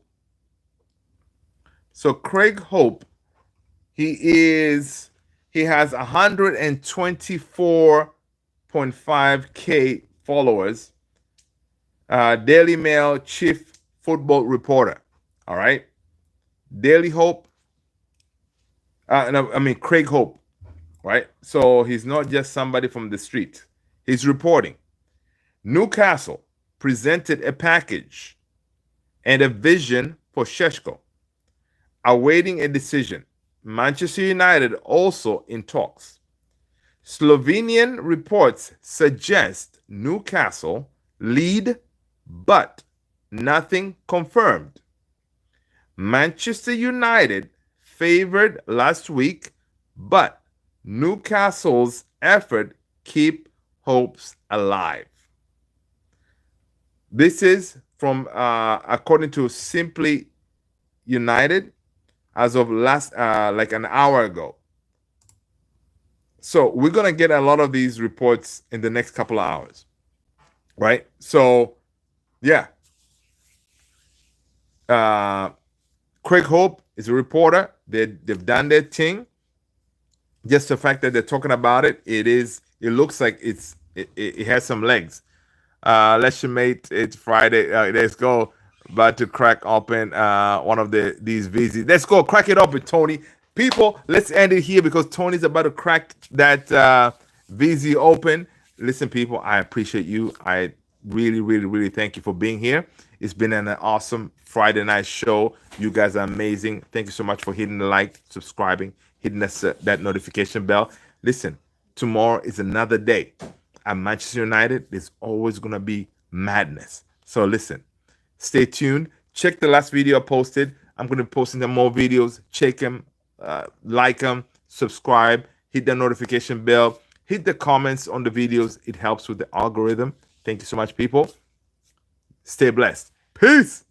So Craig Hope, he has 124.5K followers. Daily Mail chief football reporter. All right. Daily Hope. Craig Hope. Right. So he's not just somebody from the street. He's reporting. Newcastle presented a package and a vision for SESKO, awaiting a decision. Manchester United also in talks. Slovenian reports suggest Newcastle lead, but nothing confirmed. Manchester United favored last week, but Newcastle's effort keep hopes alive. This is from according to Simply United as of last like an hour ago. So we're gonna get a lot of these reports in the next couple of hours, right? So yeah. Craig Hope is a reporter. They've done their thing. Just the fact that they're talking about it, it looks like it has some legs. Let's mate. It's Friday. Let's go. About to crack open one of these VZ. Let's go crack it open, Tony. People, let's end it here because Tony's about to crack that VZ open. Listen, people, I appreciate you. I really, really, really thank you for being here. It's been an awesome Friday night show. You guys are amazing. Thank you so much for hitting the like, subscribing, hitting that notification bell. Listen, tomorrow is another day. At Manchester United, there's always going to be madness. So listen, stay tuned. Check the last video I posted. I'm going to be posting them more videos. Check them, like them, subscribe, hit the notification bell, hit the comments on the videos. It helps with the algorithm. Thank you so much, people. Stay blessed. Peace.